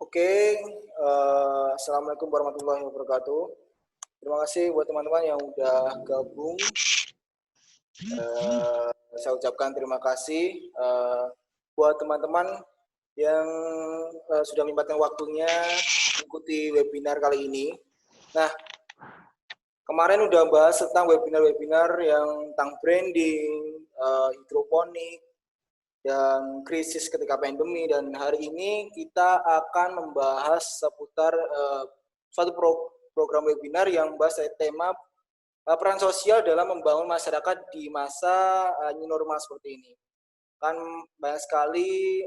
Oke, Assalamualaikum warahmatullahi wabarakatuh. Terima kasih buat teman-teman yang udah gabung. Saya ucapkan terima kasih buat teman-teman yang sudah menyempatkan waktunya mengikuti webinar kali ini. Nah, kemarin udah bahas tentang webinar-webinar yang tentang branding, hidroponik, dan krisis ketika pandemi, dan hari ini kita akan membahas seputar suatu program webinar yang membahas tema peran sosial dalam membangun masyarakat di masa new normal seperti ini. Kan banyak sekali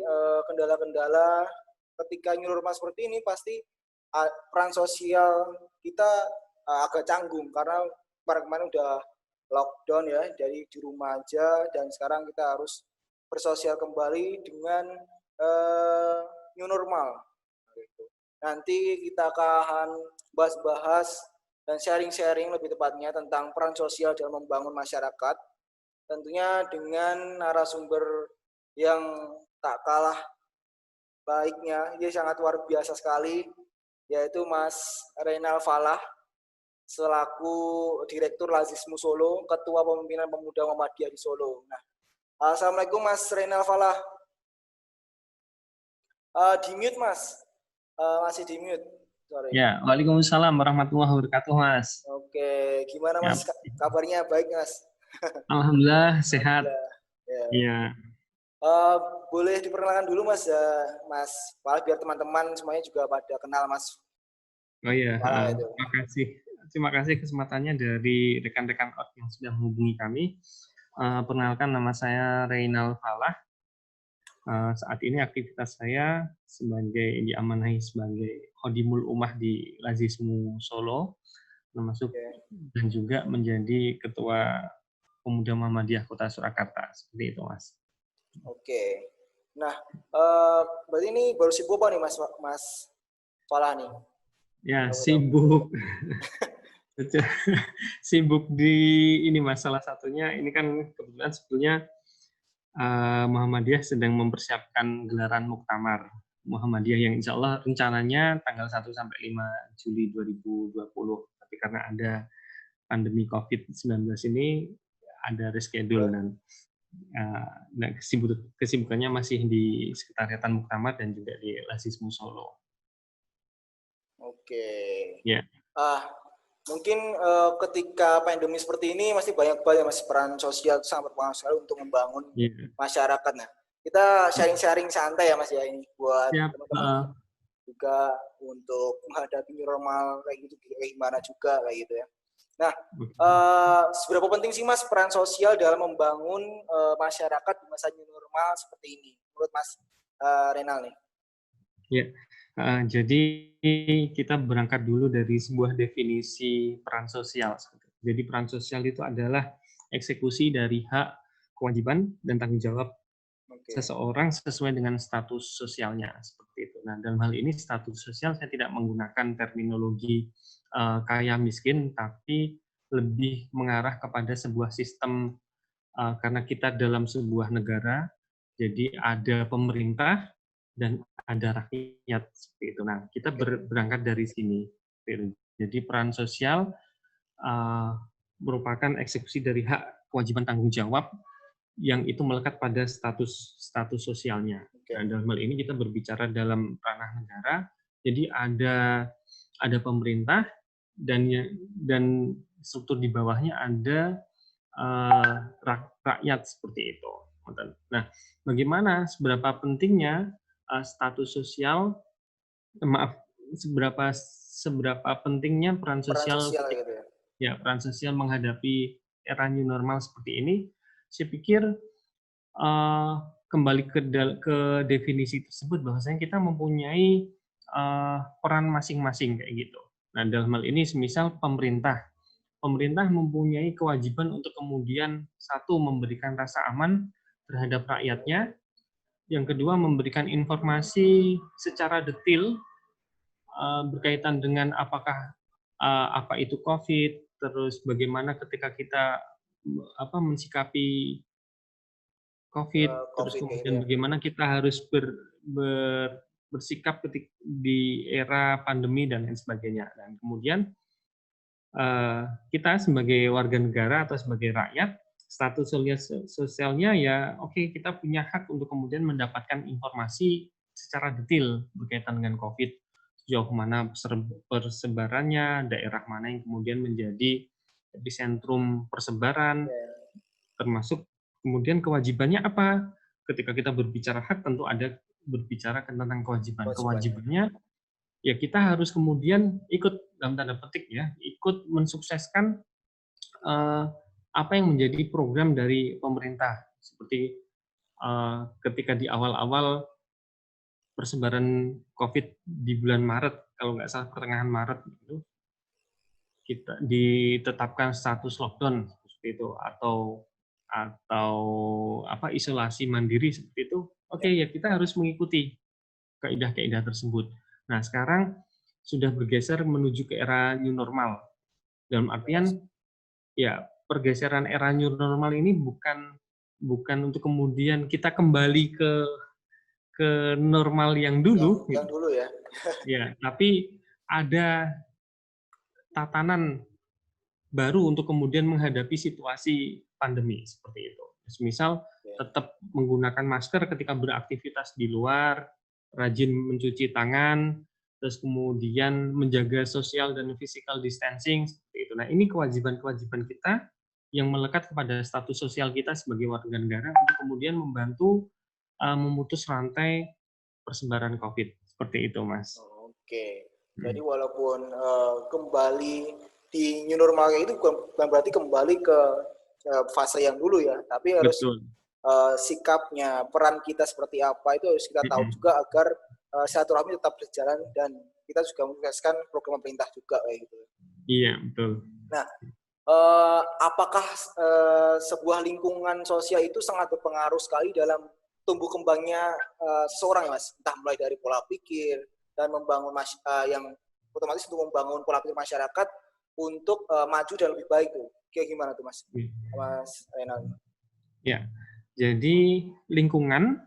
kendala-kendala ketika new normal seperti ini, pasti peran sosial kita agak canggung karena kemarin udah lockdown ya, dari di rumah aja, dan sekarang kita harus bersosial kembali dengan new normal. Nanti kita akan bahas-bahas dan sharing-sharing lebih tepatnya tentang peran sosial dalam membangun masyarakat, tentunya dengan narasumber yang tak kalah baiknya, dia sangat luar biasa sekali, yaitu Mas Reynal Falah, selaku Direktur Lazismu Solo, Ketua Pemimpinan Pemuda Muhammadiyah di Solo. Nah, Assalamualaikum Mas Reynal Falah. Di mute Mas, masih di mute. Sorry. Ya, waalaikumsalam warahmatullahi wabarakatuh Mas. Oke, gimana Mas kabarnya? Baik Mas? Alhamdulillah sehat. Ya. Ya. Boleh diperkenalkan dulu Mas, Mas Falah, biar teman-teman semuanya juga pada kenal Mas. Oh iya, terima kasih kesempatannya dari rekan-rekan yang sudah menghubungi kami. Perkenalkan, nama saya Reynal Falah. Saat ini aktivitas saya diamanahi sebagai Khodimul Ummah di Lazismu Solo, termasuk dan juga menjadi Ketua Pemuda Muhammadiyah Kota Surakarta, seperti itu Mas. Oke, nah berarti ini baru sibuk apa nih Mas Falah nih? Ya, sibuk. Sibuk di ini Mas, salah satunya ini kan kebetulan sebetulnya Muhammadiyah sedang mempersiapkan gelaran Muktamar Muhammadiyah yang insya Allah rencananya tanggal 1 sampai 5 Juli 2020. Tapi karena ada pandemi COVID-19 ini ada reschedule, dan kesibukannya masih di sekretariatan Muktamar dan juga di Lazismu Solo. Oke. Ya. Mungkin ketika pandemi seperti ini masih banyak Mas, peran sosial sangat berpengaruh sekali untuk membangun masyarakat. Nah, kita sharing-sharing santai ya Mas ya, ini buat teman-teman juga untuk menghadapi new normal kayak gitu, kayak gimana juga kayak gitu ya. Nah, seberapa penting sih Mas peran sosial dalam membangun masyarakat di masa new normal seperti ini menurut Mas Reynal nih? Ya. Jadi kita berangkat dulu dari sebuah definisi peran sosial. Jadi peran sosial itu adalah eksekusi dari hak, kewajiban, dan tanggung jawab seseorang sesuai dengan status sosialnya, seperti itu. Nah, dalam hal ini status sosial saya tidak menggunakan terminologi kaya miskin, tapi lebih mengarah kepada sebuah sistem, karena kita dalam sebuah negara, jadi ada pemerintah dan ada rakyat, seperti itu. Nah, kita berangkat dari sini. Jadi peran sosial merupakan eksekusi dari hak, kewajiban, tanggung jawab yang itu melekat pada status sosialnya. Nah, dalam hal ini kita berbicara dalam ranah negara. Jadi ada pemerintah dan struktur di bawahnya ada rakyat, seperti itu. Nah, bagaimana seberapa pentingnya status sosial, seberapa pentingnya peran sosial gitu ya? Peran sosial menghadapi era new normal seperti ini, saya pikir kembali ke definisi tersebut, bahwasanya kita mempunyai peran masing-masing kayak gitu. Nah, dalam hal ini semisal pemerintah mempunyai kewajiban untuk kemudian satu, memberikan rasa aman terhadap rakyatnya, yang kedua memberikan informasi secara detail berkaitan dengan apa itu COVID, terus bagaimana ketika kita mensikapi COVID, terus kemudian bagaimana kita harus bersikap di era pandemi dan lain sebagainya. Dan kemudian kita sebagai warga negara atau sebagai rakyat, status sosialnya ya oke, kita punya hak untuk kemudian mendapatkan informasi secara detail berkaitan dengan COVID, sejauh mana persebarannya, daerah mana yang kemudian menjadi epicentrum persebaran, termasuk kemudian kewajibannya apa. Ketika kita berbicara hak, tentu ada berbicara tentang kewajiban. Kewajibannya ya kita harus kemudian ikut, dalam tanda petik ya, ikut mensukseskan apa yang menjadi program dari pemerintah. Seperti ketika di awal-awal persebaran COVID di bulan Maret, kalau nggak salah pertengahan Maret itu, kita ditetapkan status lockdown seperti itu, atau apa isolasi mandiri seperti itu. Oke, ya kita harus mengikuti kaidah-kaidah tersebut. Nah, sekarang sudah bergeser menuju ke era new normal. Dalam artian, ya pergeseran era new normal ini bukan untuk kemudian kita kembali ke normal yang dulu. Yang dulu ya. Ya, tapi ada tatanan baru untuk kemudian menghadapi situasi pandemi seperti itu. Misal tetap menggunakan masker ketika beraktivitas di luar, rajin mencuci tangan, terus kemudian menjaga social dan physical distancing seperti itu. Nah, ini kewajiban-kewajiban kita yang melekat kepada status sosial kita sebagai warga negara untuk kemudian membantu memutus rantai persebaran COVID seperti itu, Mas. Oke. Jadi walaupun kembali di new normal itu bukan berarti kembali ke fase yang dulu ya, tapi harus sikapnya, peran kita seperti apa itu harus kita tahu juga agar silaturahmi tetap berjalan dan kita juga mensukseskan program pemerintah juga kayak gitu. Iya, betul. Nah, apakah sebuah lingkungan sosial itu sangat berpengaruh sekali dalam tumbuh kembangnya seseorang, Mas? Entah mulai dari pola pikir dan membangun yang otomatis untuk membangun pola pikir masyarakat untuk maju dan lebih baik tuh. Kayak gimana tuh, Mas? Mas Renal. Ya. Jadi lingkungan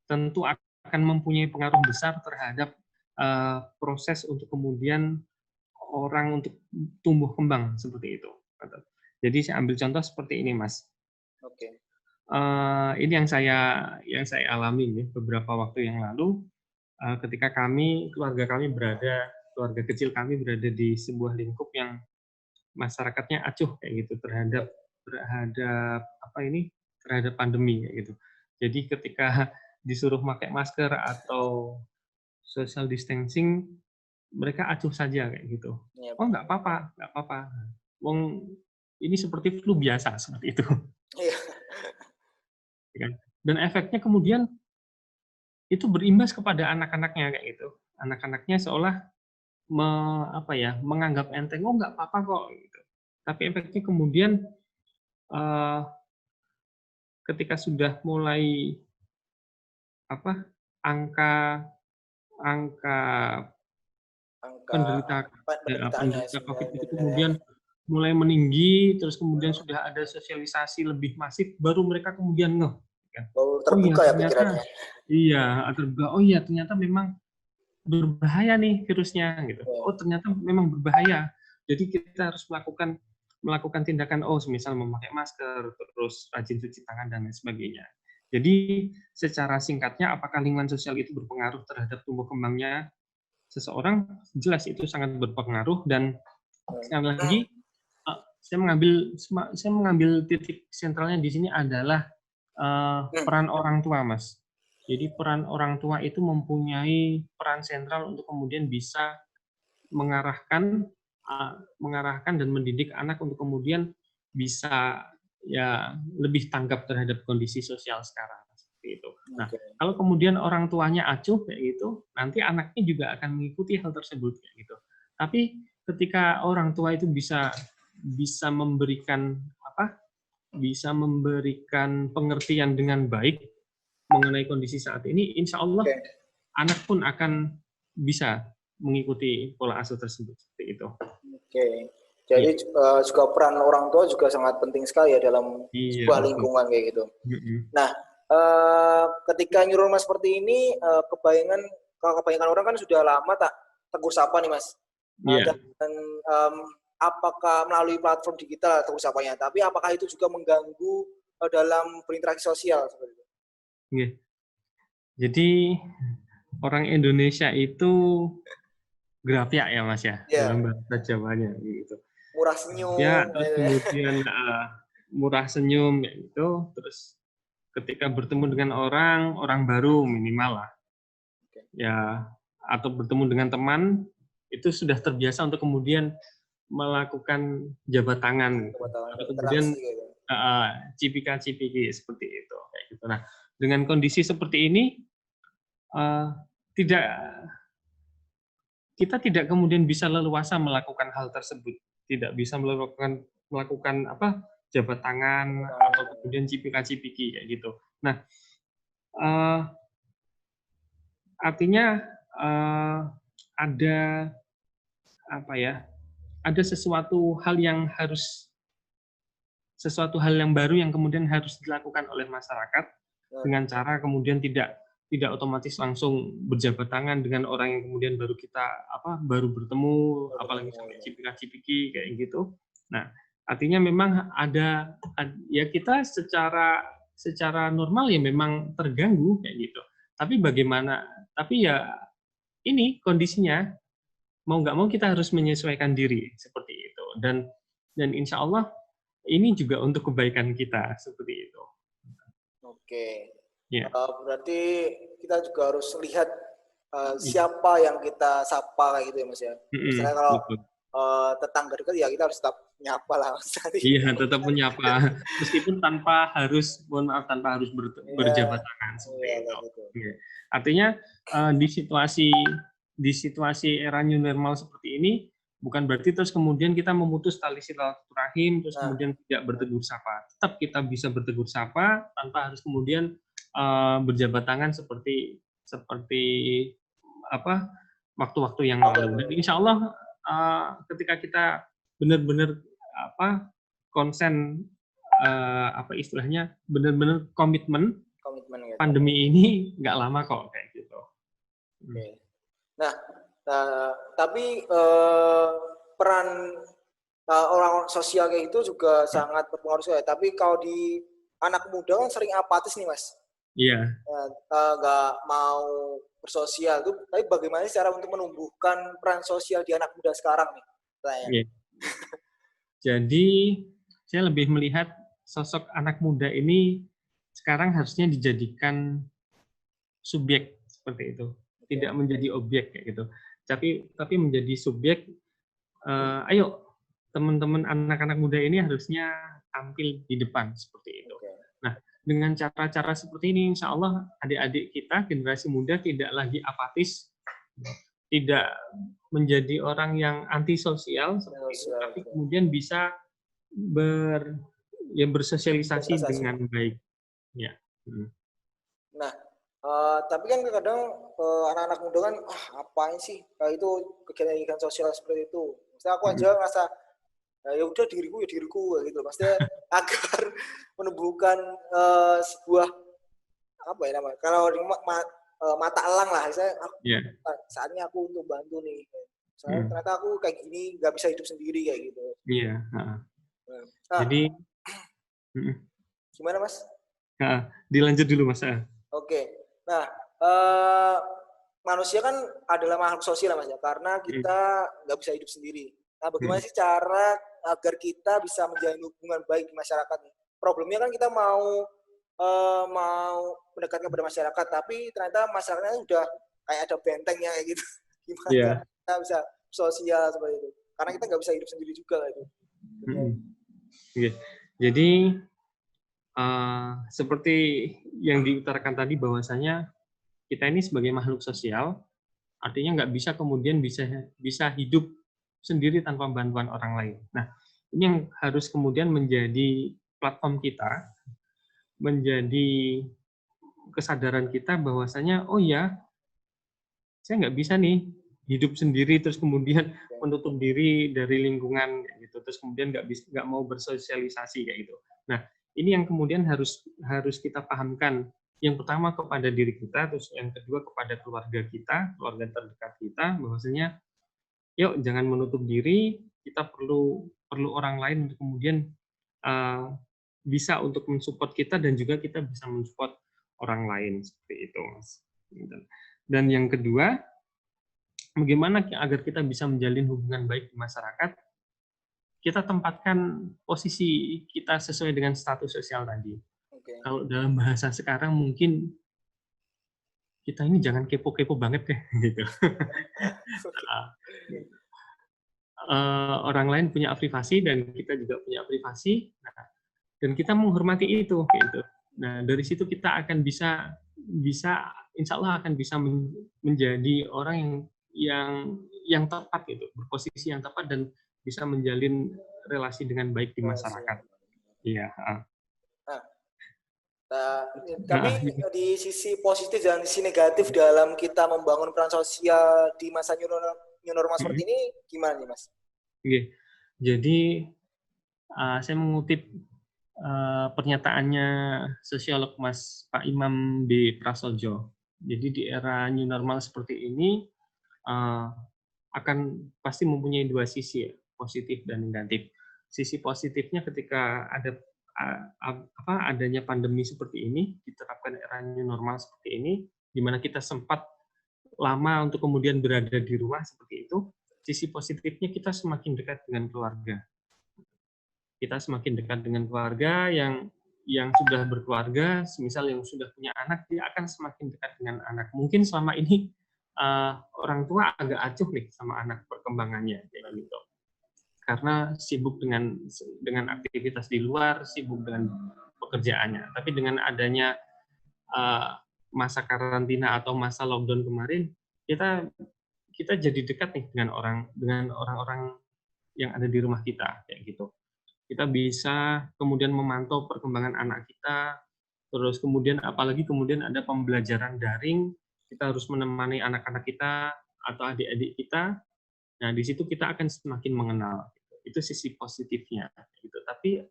tentu akan mempunyai pengaruh besar terhadap proses untuk kemudian orang untuk tumbuh kembang seperti itu. Jadi saya ambil contoh seperti ini, Mas. Oke. Ini yang saya alami ya, beberapa waktu yang lalu ketika keluarga kecil kami berada di sebuah lingkup yang masyarakatnya acuh kayak gitu terhadap pandemi kayak gitu. Jadi ketika disuruh pakai masker atau social distancing, mereka acuh saja kayak gitu. Oh, nggak apa-apa. Wong ini seperti flu biasa seperti itu. Dan efeknya kemudian itu berimbas kepada anak-anaknya kayak gitu. Anak-anaknya seolah menganggap enteng, oh nggak apa-apa kok gitu. Tapi efeknya kemudian ketika sudah mulai angka penderita COVID itu kemudian mulai meninggi, terus kemudian sudah ada sosialisasi lebih masif, baru mereka kemudian ngeh. Terbuka ya pikirannya. Iya, terbuka. Oh iya, ternyata memang berbahaya nih virusnya gitu. Oh, ternyata memang berbahaya. Jadi kita harus melakukan tindakan semisal memakai masker, terus rajin cuci tangan dan lain sebagainya. Jadi secara singkatnya, apakah lingkungan sosial itu berpengaruh terhadap tumbuh kembangnya seseorang? Jelas itu sangat berpengaruh, dan sekali lagi saya mengambil titik sentralnya di sini adalah peran orang tua, Mas. Jadi peran orang tua itu mempunyai peran sentral untuk kemudian bisa mengarahkan dan mendidik anak untuk kemudian bisa ya lebih tanggap terhadap kondisi sosial sekarang seperti itu. Nah, kalau kemudian orang tuanya acuh kayak gitu, nanti anaknya juga akan mengikuti hal tersebut kayak gitu. Tapi ketika orang tua itu bisa memberikan pengertian dengan baik mengenai kondisi saat ini, insya Allah anak pun akan bisa mengikuti pola asuh tersebut seperti itu. Oke. Jadi juga peran orang tua juga sangat penting sekali ya dalam sebuah lingkungan kayak gitu. Nah, ketika new normal seperti ini, kebayangan kalau kebanyakan orang kan sudah lama tak tegur sapa nih Mas. Iya. Dan apakah melalui platform digital tegur sapanya, tapi apakah itu juga mengganggu dalam berinteraksi sosial seperti itu? Oke. Jadi orang Indonesia itu grafiak ya Mas ya, Ya, dalam bahasa Jawanya gitu. murah senyum. Ya, terus kemudian murah senyum kayak gitu, terus ketika bertemu dengan orang baru minimal lah. Ya, atau bertemu dengan teman itu sudah terbiasa untuk kemudian melakukan jabat tangan gitu. Atau kemudian Gitu. cipika-cipiki seperti itu kayak gitu. Nah, dengan kondisi seperti ini tidak kita tidak kemudian bisa leluasa melakukan hal tersebut, tidak bisa melakukan apa jabat tangan atau kemudian cipika-cipiki kayak gitu. Nah, artinya ada apa ya? Ada sesuatu hal yang baru yang kemudian harus dilakukan oleh masyarakat dengan cara kemudian tidak otomatis langsung berjabat tangan dengan orang yang kemudian baru bertemu, apalagi sampai cipika-cipiki kayak gitu. Nah, artinya memang ada ya kita secara normal ya memang terganggu kayak gitu. Tapi bagaimana? Tapi ya ini kondisinya mau nggak mau kita harus menyesuaikan diri seperti itu. Dan insya Allah ini juga untuk kebaikan kita seperti itu. Oke. Ya. Berarti kita juga harus lihat siapa yang kita sapa kayak gitu ya Mas ya. Misalnya kalau tetangga dekat ya kita harus tetap nyapa lah Mas. Iya, tetap menyapa meskipun tanpa harus berjabat tangan seperti itu. Ya. Artinya di situasi era new normal seperti ini bukan berarti terus kemudian kita memutus tali silaturahim terus kemudian tidak bertegur sapa. Tetap kita bisa bertegur sapa tanpa harus kemudian berjabat tangan seperti waktu-waktu yang lalu. Dan insya Allah ketika kita benar-benar konsen istilahnya benar-benar komitmen gitu. Pandemi ini nggak lama kok kayak gitu. Oke. Nah, tapi peran orang sosial kayak itu juga sangat berpengaruh sekali. Tapi kalau di anak muda kan sering apatis nih Mas. Iya. Nggak mau bersosial tuh. Tapi bagaimana cara untuk menumbuhkan peran sosial di anak muda sekarang nih? Iya. Jadi saya lebih melihat sosok anak muda ini sekarang harusnya dijadikan subjek seperti itu, tidak menjadi objek kayak gitu. Tapi menjadi subjek. Ayo teman-teman anak-anak muda ini harusnya tampil di depan seperti itu. Nah, dengan cara-cara seperti ini, insya Allah adik-adik kita generasi muda tidak lagi apatis, tidak menjadi orang yang antisosial, tapi kemudian bisa bersosialisasi dengan baik. Ya. Nah, tapi kan kadang anak-anak muda kan, apain sih itu kegiatan sosial seperti itu. Misalnya aku aja ngerasa ya udah diriku gitu. Maksudnya agar menumbuhkan sebuah apa ya namanya? Kalau mata elang lah, misalnya saatnya aku untuk bantu nih. Soalnya ternyata aku kayak gini nggak bisa hidup sendiri kayak gitu. Iya. Jadi gimana Mas? Dilanjut dulu Mas. Oke. Nah, manusia kan adalah makhluk sosial Mas ya, karena kita nggak bisa hidup sendiri. Nah, bagaimana sih cara agar kita bisa menjalin hubungan baik di masyarakat nih? Problemnya kan kita mau mendekatkan kepada masyarakat, tapi ternyata masyarakatnya udah kayak ada bentengnya kayak gitu. Gimana kita bisa sosial seperti itu? Karena kita nggak bisa hidup sendiri juga gitu. Jadi seperti yang diutarakan tadi bahwasanya kita ini sebagai makhluk sosial, artinya nggak bisa kemudian bisa hidup sendiri tanpa bantuan orang lain. Nah, ini yang harus kemudian menjadi platform kita, menjadi kesadaran kita bahwasanya oh ya, saya nggak bisa nih hidup sendiri terus kemudian menutup diri dari lingkungan gitu, terus kemudian nggak mau bersosialisasi kayak gitu. Nah, ini yang kemudian harus kita pahamkan yang pertama kepada diri kita, terus yang kedua kepada keluarga kita, keluarga terdekat kita, bahwasanya yuk jangan menutup diri, kita perlu perlu orang lain untuk kemudian bisa untuk mensupport kita dan juga kita bisa mensupport orang lain seperti itu, Mas. Dan yang kedua, bagaimana agar kita bisa menjalin hubungan baik di masyarakat? Kita tempatkan posisi kita sesuai dengan status sosial tadi. Oke. Kalau dalam bahasa sekarang mungkin kita ini jangan kepo-kepo banget deh, gitu. Orang lain punya privasi dan kita juga punya privasi, dan kita menghormati itu, gitu. Nah, dari situ kita akan bisa insya Allah akan bisa menjadi orang yang tepat, gitu, berposisi yang tepat dan bisa menjalin relasi dengan baik di masyarakat. Iya. Nah, tapi di sisi positif dan sisi negatif dalam kita membangun peran sosial di masa new normal seperti ini gimana nih, Mas? Oke. Jadi saya mengutip pernyataannya sosiolog Mas Pak Imam B. Prasojo. Jadi di era new normal seperti ini akan pasti mempunyai dua sisi, ya, positif dan negatif. Sisi positifnya ketika ada adanya pandemi seperti ini, diterapkan era new normal seperti ini, di mana kita sempat lama untuk kemudian berada di rumah seperti itu, sisi positifnya kita semakin dekat dengan keluarga. Kita semakin dekat dengan keluarga yang sudah berkeluarga, semisal yang sudah punya anak, dia akan semakin dekat dengan anak. Mungkin selama ini orang tua agak acuh nih sama anak perkembangannya, kayak gitu. Karena sibuk dengan aktivitas di luar, sibuk dengan pekerjaannya. Tapi dengan adanya masa karantina atau masa lockdown kemarin, kita jadi dekat nih dengan orang-orang yang ada di rumah kita, kayak gitu. Kita bisa kemudian memantau perkembangan anak kita, terus kemudian apalagi kemudian ada pembelajaran daring, kita harus menemani anak-anak kita atau adik-adik kita. Nah, di situ kita akan semakin mengenal. Itu sisi positifnya. Gitu. Tapi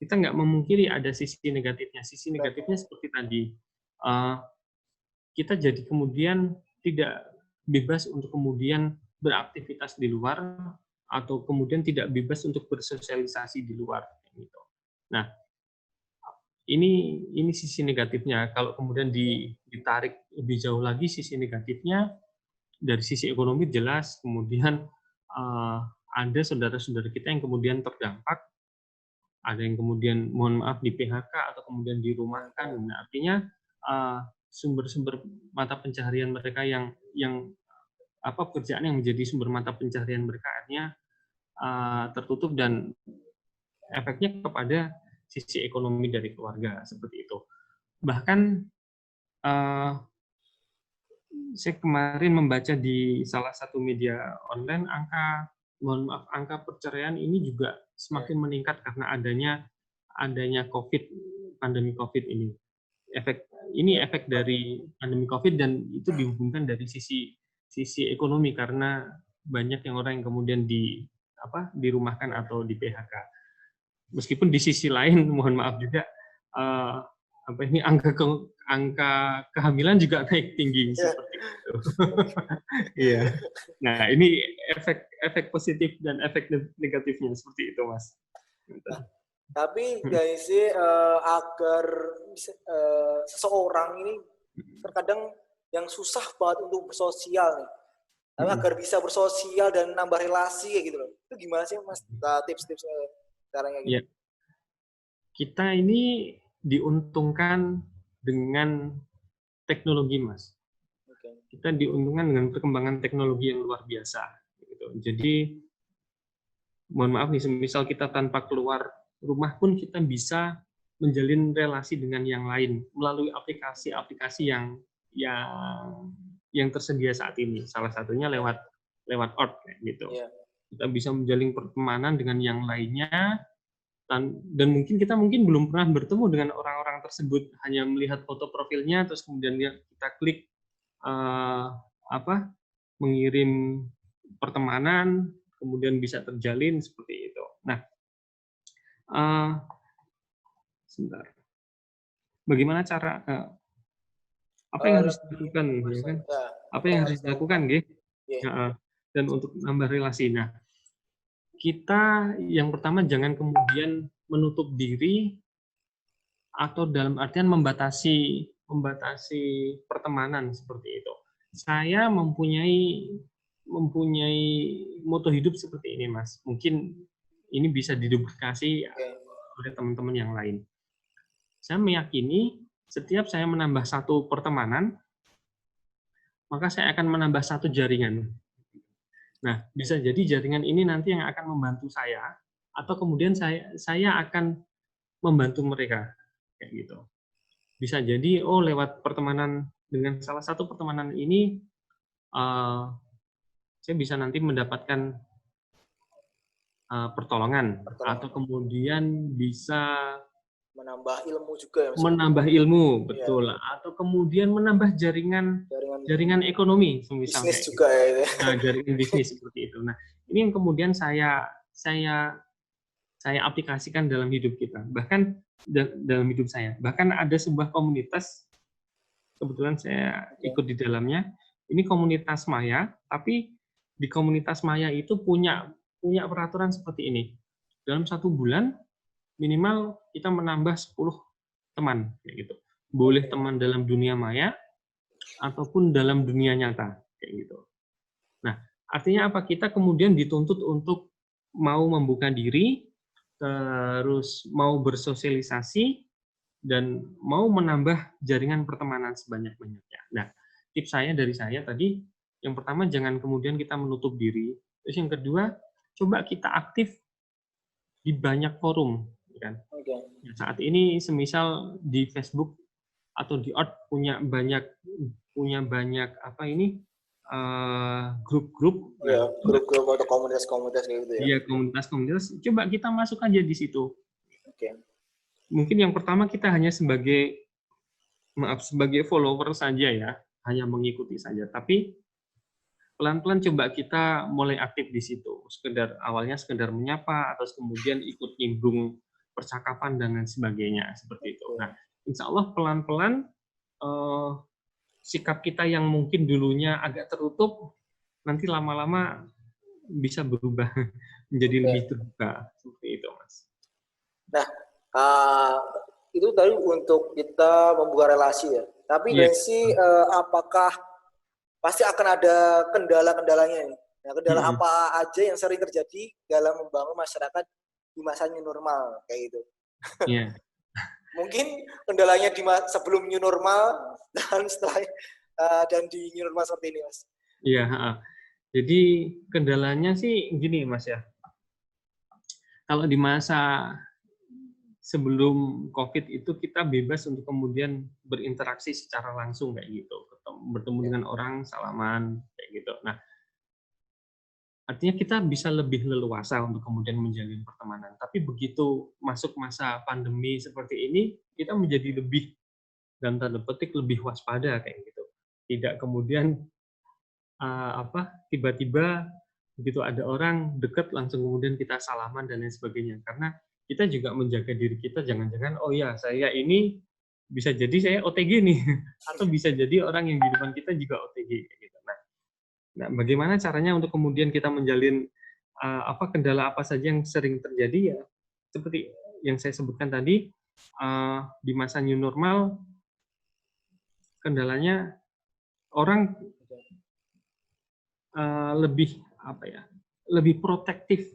kita nggak memungkiri ada sisi negatifnya. Sisi negatifnya seperti tadi, kita jadi kemudian tidak bebas untuk kemudian beraktivitas di luar atau kemudian tidak bebas untuk bersosialisasi di luar. Gitu. Nah, ini sisi negatifnya. Kalau kemudian ditarik lebih jauh lagi sisi negatifnya, dari sisi ekonomi jelas, kemudian ada saudara-saudara kita yang kemudian terdampak, ada yang kemudian mohon maaf di PHK atau kemudian dirumahkan. Nah, artinya sumber-sumber mata pencaharian mereka yang pekerjaan yang menjadi sumber mata pencaharian mereka akhirnya tertutup dan efeknya kepada sisi ekonomi dari keluarga seperti itu. Bahkan saya kemarin membaca di salah satu media online angka perceraian ini juga semakin meningkat karena adanya pandemi COVID ini. Efek dari pandemi COVID dan itu dihubungkan dari sisi ekonomi karena banyak orang yang kemudian dirumahkan atau di PHK. Meskipun di sisi lain mohon maaf juga angka kehamilan juga naik tinggi seperti itu. Iya. Nah, ini efek positif dan efek negatifnya seperti itu, Mas. Tapi guys, agar seseorang ini terkadang yang susah banget untuk bersosial nih. Tapi agar bisa bersosial dan nambah relasi kayak gitu loh. Itu gimana sih, Mas? Tips-tipsnya caranya gitu. Ya. Kita ini diuntungkan dengan teknologi, Mas. Kita diuntungkan dengan perkembangan teknologi yang luar biasa. Gitu. Jadi, mohon maaf nih, misal kita tanpa keluar rumah pun kita bisa menjalin relasi dengan yang lain melalui aplikasi-aplikasi yang tersedia saat ini. Salah satunya lewat Org, gitu. Kita bisa menjalin pertemanan dengan yang lainnya. Dan kita belum pernah bertemu dengan orang-orang tersebut, hanya melihat foto profilnya terus kemudian kita klik mengirim pertemanan, kemudian bisa terjalin seperti itu. Nah, sebentar. Bagaimana cara apa yang harus lebih dilakukan, ya kan? ya, Apa yang harus dilakukan, nggih? ya, Heeh. Dan untuk nambah relasi. Nah, kita yang pertama jangan kemudian menutup diri atau dalam artian membatasi pertemanan seperti itu. Saya mempunyai moto hidup seperti ini, Mas. Mungkin ini bisa diduplikasi oke, oleh teman-teman yang lain. Saya meyakini setiap saya menambah satu pertemanan, maka saya akan menambah satu jaringan. Nah, bisa jadi jaringan ini nanti yang akan membantu saya, atau kemudian saya akan membantu mereka, kayak gitu. Bisa jadi, oh lewat pertemanan dengan salah satu pertemanan ini, saya bisa nanti mendapatkan pertolongan, atau pertolongan, kemudian bisa menambah ilmu juga ya Mas ya? menambah ilmu, Iya, betul, atau kemudian menambah jaringan jaringan jaringan ekonomi, semisal bisnis kayak juga gitu. ya itu ya. Nah, jaringan bisnis seperti itu. Nah, ini yang kemudian saya aplikasikan dalam hidup kita, bahkan dalam hidup saya. Bahkan ada sebuah komunitas, kebetulan saya Oke, ikut di dalamnya, ini komunitas maya, tapi di komunitas maya itu punya peraturan seperti ini. Dalam 1 bulan, minimal kita menambah 10 teman, kayak gitu. Boleh oke, teman dalam dunia maya, ataupun dalam dunia nyata, kayak gitu. Nah, artinya apa? Kita kemudian dituntut untuk mau membuka diri, terus mau bersosialisasi, dan mau menambah jaringan pertemanan sebanyak-banyaknya. Nah, tips saya dari saya tadi, yang pertama jangan kemudian kita menutup diri. Terus yang kedua, coba kita aktif di banyak forum, ya kan? oke, Ya, saat ini semisal di Facebook atau di Art punya banyak apa ini grup-grup. ya Nah, coba grup-grup atau komunitas-komunitas kayak gitu ya. dia komunitas-komunitas, coba kita masuk aja di situ. Oke, Mungkin yang pertama kita hanya sebagai follower saja ya, hanya mengikuti saja. Tapi pelan-pelan coba kita mulai aktif di situ. Awalnya sekedar menyapa, atau kemudian ikut nyinggung percakapan dan lain sebagainya seperti itu. oke, Nah, insya Allah pelan-pelan sikap kita yang mungkin dulunya agak tertutup, nanti lama-lama bisa berubah menjadi oke. lebih terbuka seperti itu, Mas. Nah, ah, itu tadi untuk kita membuka relasi ya. Tapi Iya. Nancy, apakah pasti akan ada kendala-kendalanya nih? Nah, kendala Mm-mm. apa aja yang sering terjadi dalam membangun masyarakat di masa new normal kayak gitu? Iya. Mungkin kendalanya sebelum new normal dan setelah dan di new normal seperti ini, Mas. Iya, heeh. Jadi kendalanya sih gini, Mas ya. Kalau di masa sebelum COVID itu kita bebas untuk kemudian berinteraksi secara langsung kayak gitu, bertemu Ya, dengan orang, salaman kayak gitu. Nah, artinya kita bisa lebih leluasa untuk kemudian menjalin pertemanan. Tapi begitu masuk masa pandemi seperti ini, kita menjadi lebih, dalam tanda petik, lebih waspada kayak gitu. Tidak kemudian tiba-tiba begitu ada orang dekat langsung kemudian kita salaman dan lain sebagainya. Karena kita juga menjaga diri kita, jangan-jangan oh ya saya ini bisa jadi saya OTG nih, atau bisa jadi orang yang di depan kita juga OTG kayak gitu. Nah, bagaimana caranya untuk kemudian kita menjalin kendala apa saja yang sering terjadi ya seperti yang saya sebutkan tadi, di masa new normal kendalanya orang lebih apa ya, lebih protektif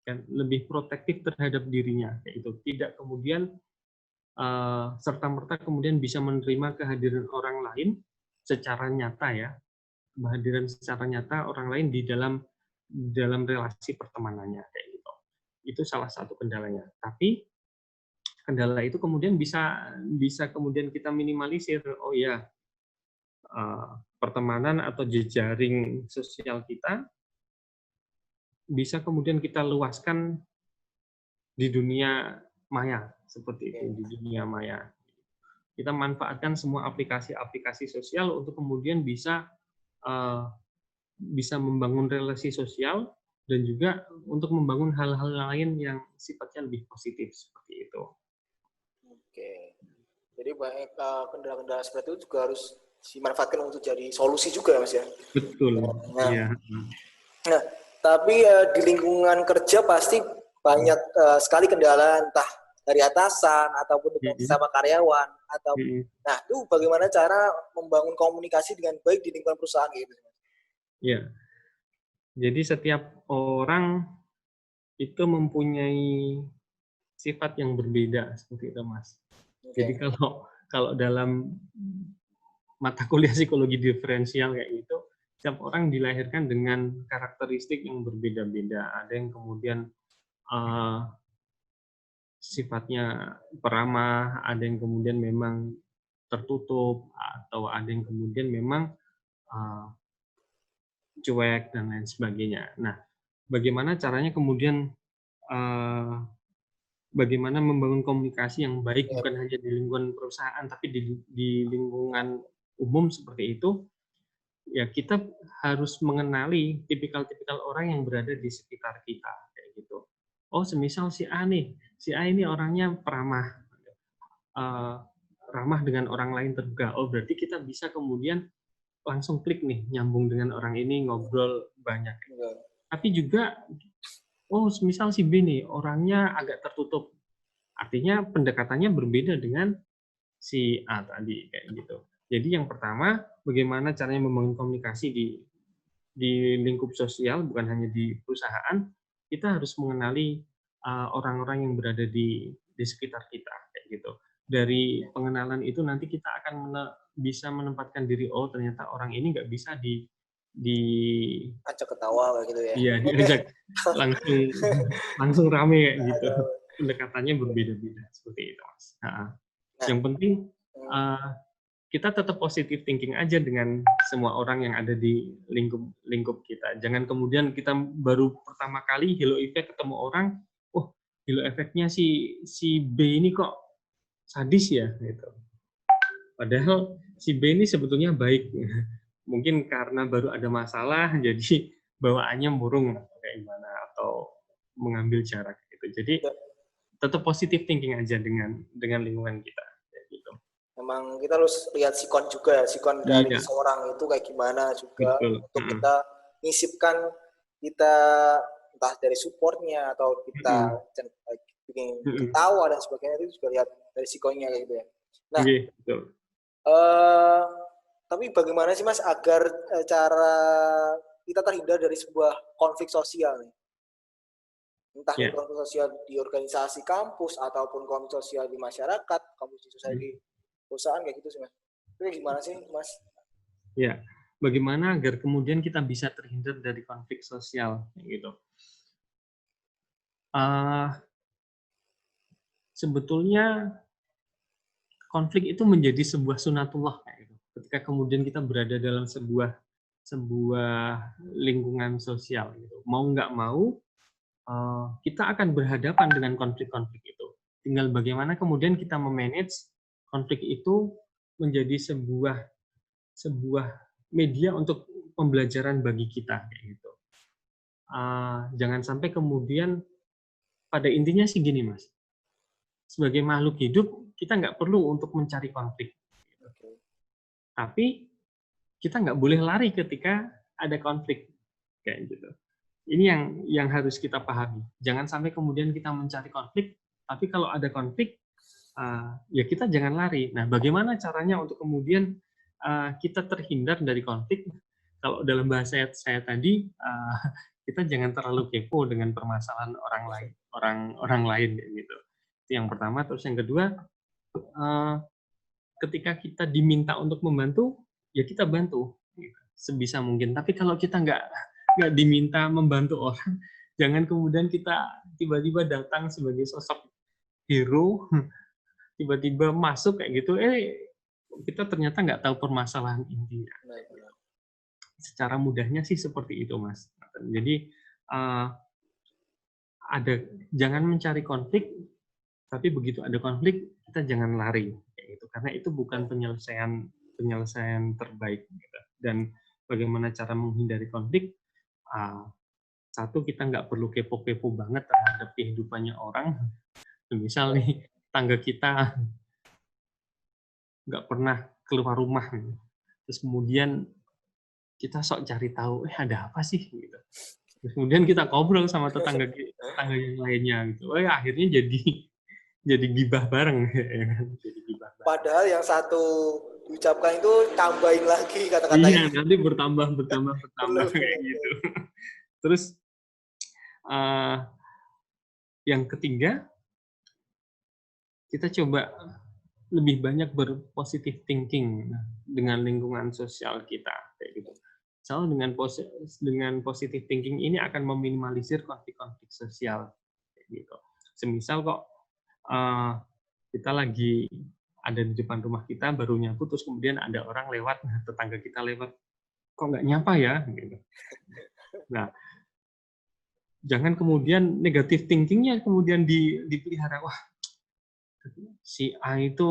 kan, lebih protektif terhadap dirinya kayak itu. Tidak kemudian serta-merta kemudian bisa menerima kehadiran orang lain secara nyata ya, kehadiran secara nyata orang lain di dalam relasi pertemanannya kayak gitu. Itu salah satu kendalanya. Tapi kendala itu kemudian bisa kemudian kita minimalisir. Oh ya, pertemanan atau jejaring sosial kita bisa kemudian kita luaskan di dunia maya seperti itu, di oke. dunia maya. Kita manfaatkan semua aplikasi-aplikasi sosial untuk kemudian bisa membangun relasi sosial dan juga untuk membangun hal-hal lain yang sifatnya lebih positif seperti itu. Oke. Jadi banyak kendala-kendala seperti itu juga harus dimanfaatkan untuk jadi solusi juga ya Mas ya. Betul. Nah, Iya. nah tapi di lingkungan kerja pasti banyak sekali kendala entah dari atasan ataupun dengan Mm-mm. sesama karyawan atau Mm-mm. nah itu bagaimana cara membangun komunikasi dengan baik di lingkungan perusahaan gitu. Ya, jadi setiap orang itu mempunyai sifat yang berbeda seperti itu, Mas. Jadi Oke. kalau kalau dalam mata kuliah psikologi diferensial kayak gitu, setiap orang dilahirkan dengan karakteristik yang berbeda-beda. Ada yang kemudian uh, sifatnya peramah, ada yang kemudian memang tertutup, atau ada yang kemudian memang uh, cuek dan lain sebagainya. Nah, bagaimana caranya kemudian bagaimana membangun komunikasi yang baik Ya, bukan hanya di lingkungan perusahaan tapi di lingkungan umum seperti itu, ya kita harus mengenali tipikal-tipikal orang yang berada di sekitar kita kayak gitu. Oh, semisal si A nih, si A ini orangnya peramah, uh, ramah dengan orang lain terbuka. Oh, berarti kita bisa kemudian langsung klik nih, nyambung dengan orang ini, ngobrol banyak. ya, Tapi juga, oh, misal si B nih, orangnya agak tertutup. Artinya pendekatannya berbeda dengan si A tadi, kayak gitu. Jadi yang pertama, bagaimana caranya membangun komunikasi di lingkup sosial, bukan hanya di perusahaan, kita harus mengenali orang-orang yang berada di sekitar kita, kayak gitu. Dari pengenalan itu nanti kita akan bisa menempatkan diri, oh ternyata orang ini nggak bisa di ajak ketawa kayak gitu ya. iya diajak langsung langsung rame kayak gitu. Atau, Pendekatannya berbeda-beda seperti itu, Mas. Nah, nah, yang penting hmm, kita tetap positive thinking aja dengan semua orang yang ada di lingkup kita. Jangan kemudian kita baru pertama kali halo effect ketemu orang, oh halo effect-nya si B ini kok sadis ya gitu. Padahal si B ini sebetulnya baik. Mungkin karena baru ada masalah jadi bawaannya murung kayak gimana atau mengambil jarak gitu. Jadi ya, tetap positive thinking aja dengan lingkungan kita kayak gitu. memang kita harus lihat sikon juga ya, sikon dari Iya, seorang itu kayak gimana juga betul. untuk kita ngisipkan kita entah dari supportnya atau kita bikin ketawa dan sebagainya itu juga lihat dari sikonnya kayak gitu ya. Nah, Oke, betul. eh, tapi bagaimana sih Mas agar cara kita terhindar dari sebuah konflik sosial nih? Entah itu Ya. konflik sosial di organisasi kampus ataupun konflik sosial di masyarakat, konflik sosial di perusahaan kayak gitu sih Mas. Itu gimana sih Mas? Ya, bagaimana agar kemudian kita bisa terhindar dari konflik sosial, gitu. Sebetulnya konflik itu menjadi sebuah sunatullah, gitu. Ketika kemudian kita berada dalam sebuah lingkungan sosial, gitu. Mau nggak mau, kita akan berhadapan dengan konflik-konflik itu. Tinggal bagaimana kemudian kita memanage konflik itu menjadi sebuah media untuk pembelajaran bagi kita, kayak gitu. Jangan sampai kemudian pada intinya sih gini Mas, sebagai makhluk hidup kita nggak perlu untuk mencari konflik, tapi kita nggak boleh lari ketika ada konflik kayak gitu. Ini yang harus kita pahami. Jangan sampai kemudian kita mencari konflik, tapi kalau ada konflik ya kita jangan lari. Nah, bagaimana caranya untuk kemudian kita terhindar dari konflik? Kalau dalam bahasa saya tadi, kita jangan terlalu kepo dengan permasalahan orang lain gitu. Itu yang pertama. Terus yang kedua, ketika kita diminta untuk membantu, ya kita bantu sebisa mungkin. Tapi kalau kita nggak diminta membantu orang, jangan kemudian kita tiba-tiba datang sebagai sosok hero, tiba-tiba masuk kayak gitu, kita ternyata nggak tahu permasalahan intinya. Secara mudahnya sih seperti itu, Mas. Jadi jangan mencari konflik, tapi begitu ada konflik kita jangan lari, kayak gitu. Karena itu bukan penyelesaian terbaik. Gitu. Dan bagaimana cara menghindari konflik? Satu, kita nggak perlu kepo-kepo banget terhadap kehidupannya orang. Misal nih tangga kita nggak pernah keluar rumah gitu. Terus kemudian kita sok cari tahu, ada apa sih gitu. Terus kemudian kita ngobrol sama tetangga yang lainnya gitu. Akhirnya jadi gibah bareng ya kan. Jadi gibah bareng. Padahal yang satu diucapkan itu tambahin lagi Iya, kata-katanya. nanti bertambah kayak Belum. gitu. Terus yang ketiga, kita coba lebih banyak berpositif thinking dengan lingkungan sosial kita kayak gitu. Soalnya dengan positive thinking ini akan meminimalisir konflik-konflik sosial kayak gitu. Semisal kok kita lagi ada di depan rumah kita baru nyapu, terus kemudian ada orang lewat, tetangga kita lewat, kok nggak nyapa ya gitu. Nah, jangan kemudian negatif thinkingnya kemudian dipelihara. Wah, si A itu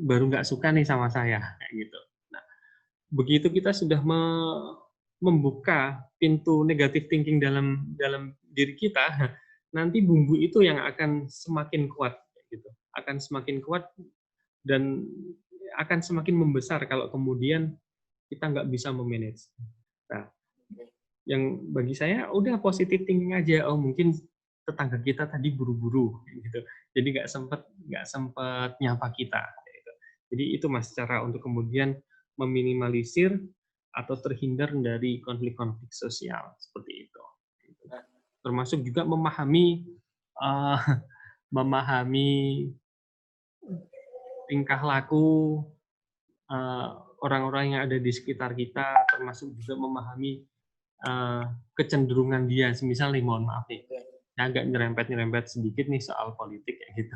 baru nggak suka nih sama saya kayak gitu. Nah, begitu kita sudah membuka pintu negatif thinking dalam diri kita, nanti bumbu itu yang akan semakin kuat gitu. Akan semakin kuat dan akan semakin membesar kalau kemudian kita nggak bisa memanage. Nah, yang bagi saya udah positive thinking aja. Oh, mungkin tetangga kita tadi buru-buru gitu. Jadi nggak sempat nyapa kita gitu. Jadi itu Mas cara untuk kemudian meminimalisir atau terhindar dari konflik-konflik sosial seperti itu. Termasuk juga memahami tingkah laku orang-orang yang ada di sekitar kita, termasuk juga memahami kecenderungan dia. Misal nih, mohon maaf nih, saya agak nyerempet sedikit nih soal politik kayak gitu.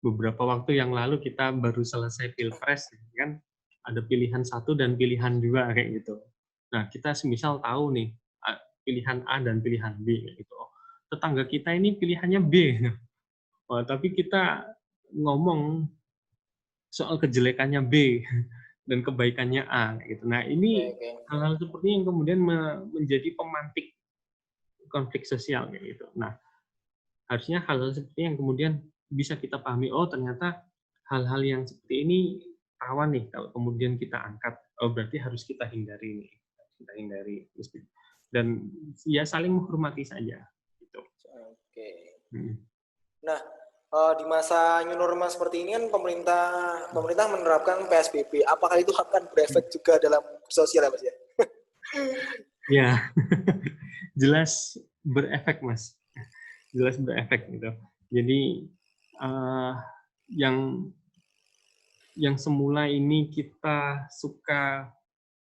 Beberapa waktu yang lalu kita baru selesai pilpres, kan ada pilihan 1 dan pilihan 2 kayak gitu. Nah, kita semisal tahu nih pilihan A dan pilihan B kayak gitu. Tetangga kita ini pilihannya B. Tapi kita ngomong soal kejelekannya B dan kebaikannya A gitu. Nah, ini hal-hal seperti yang kemudian menjadi pemantik konflik sosial kayak gitu. Nah, harusnya hal-hal seperti yang kemudian bisa kita pahami, oh ternyata hal-hal yang seperti ini rawan nih kalau kemudian kita angkat. Oh, berarti harus kita hindari nih. Kita hindari dan ya saling menghormati saja gitu. Oke. Nah, di masa new normal seperti ini kan pemerintah menerapkan PSBB. Apakah itu akan berefek juga dalam sosial ya, Mas ya? Ya, jelas berefek, Mas. Jelas berefek gitu. Jadi yang semula ini kita suka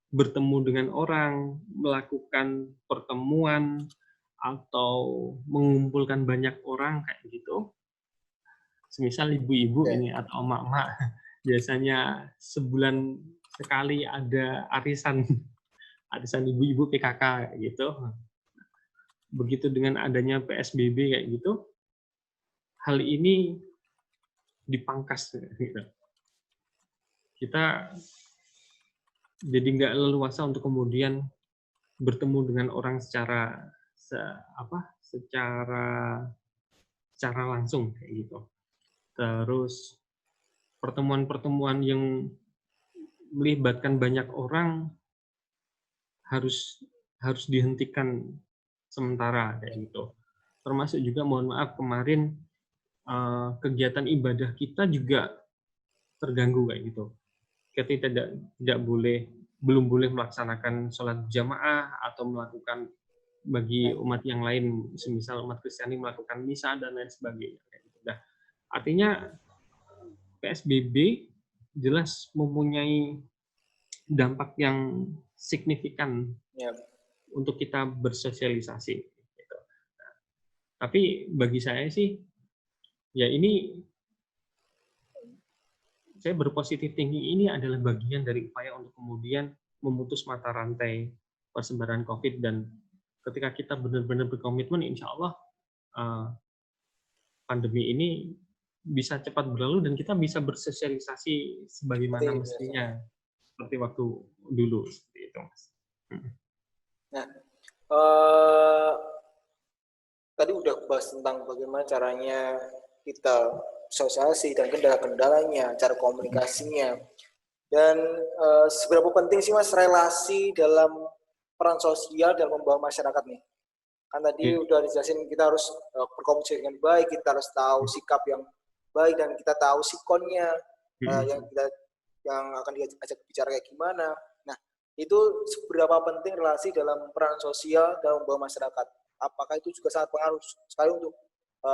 bertemu dengan orang, melakukan pertemuan atau mengumpulkan banyak orang kayak gitu. Semisal ibu-ibu ini atau emak-emak biasanya sebulan sekali ada arisan ibu-ibu PKK kayak gitu. Begitu dengan adanya PSBB kayak gitu, hal ini dipangkas gitu. Kita jadi nggak leluasa untuk kemudian bertemu dengan orang secara langsung kayak gitu. Terus pertemuan-pertemuan yang melibatkan banyak orang harus dihentikan sementara kayak gitu. Termasuk juga mohon maaf kemarin kegiatan ibadah kita juga terganggu kayak gitu. Kita belum boleh melaksanakan sholat jamaah atau melakukan bagi umat yang lain, semisal umat Kristiani melakukan misa dan lain sebagainya. Nah, artinya PSBB jelas mempunyai dampak yang signifikan untuk kita bersosialisasi. Gitu. Nah, tapi bagi saya sih, ya ini saya berpositif thinking ini adalah bagian dari upaya untuk kemudian memutus mata rantai persebaran COVID, dan ketika kita benar-benar berkomitmen, insya Allah pandemi ini bisa cepat berlalu dan kita bisa bersosialisasi sebagaimana mestinya seperti waktu dulu seperti itu, Mas. Nah, tadi udah bahas tentang bagaimana caranya kita sosialisasi dan kendala-kendalanya, cara komunikasinya. Dan seberapa penting sih Mas relasi dalam peran sosial dalam membawa masyarakat nih? Kan tadi udah dijelasin kita harus berkomunikasi dengan baik, kita harus tahu sikap yang baik dan kita tahu sikonnya yang akan diajak bicara kayak gimana. Nah, itu seberapa penting relasi dalam peran sosial dalam membawa masyarakat? Apakah itu juga sangat pengaruh sekali untuk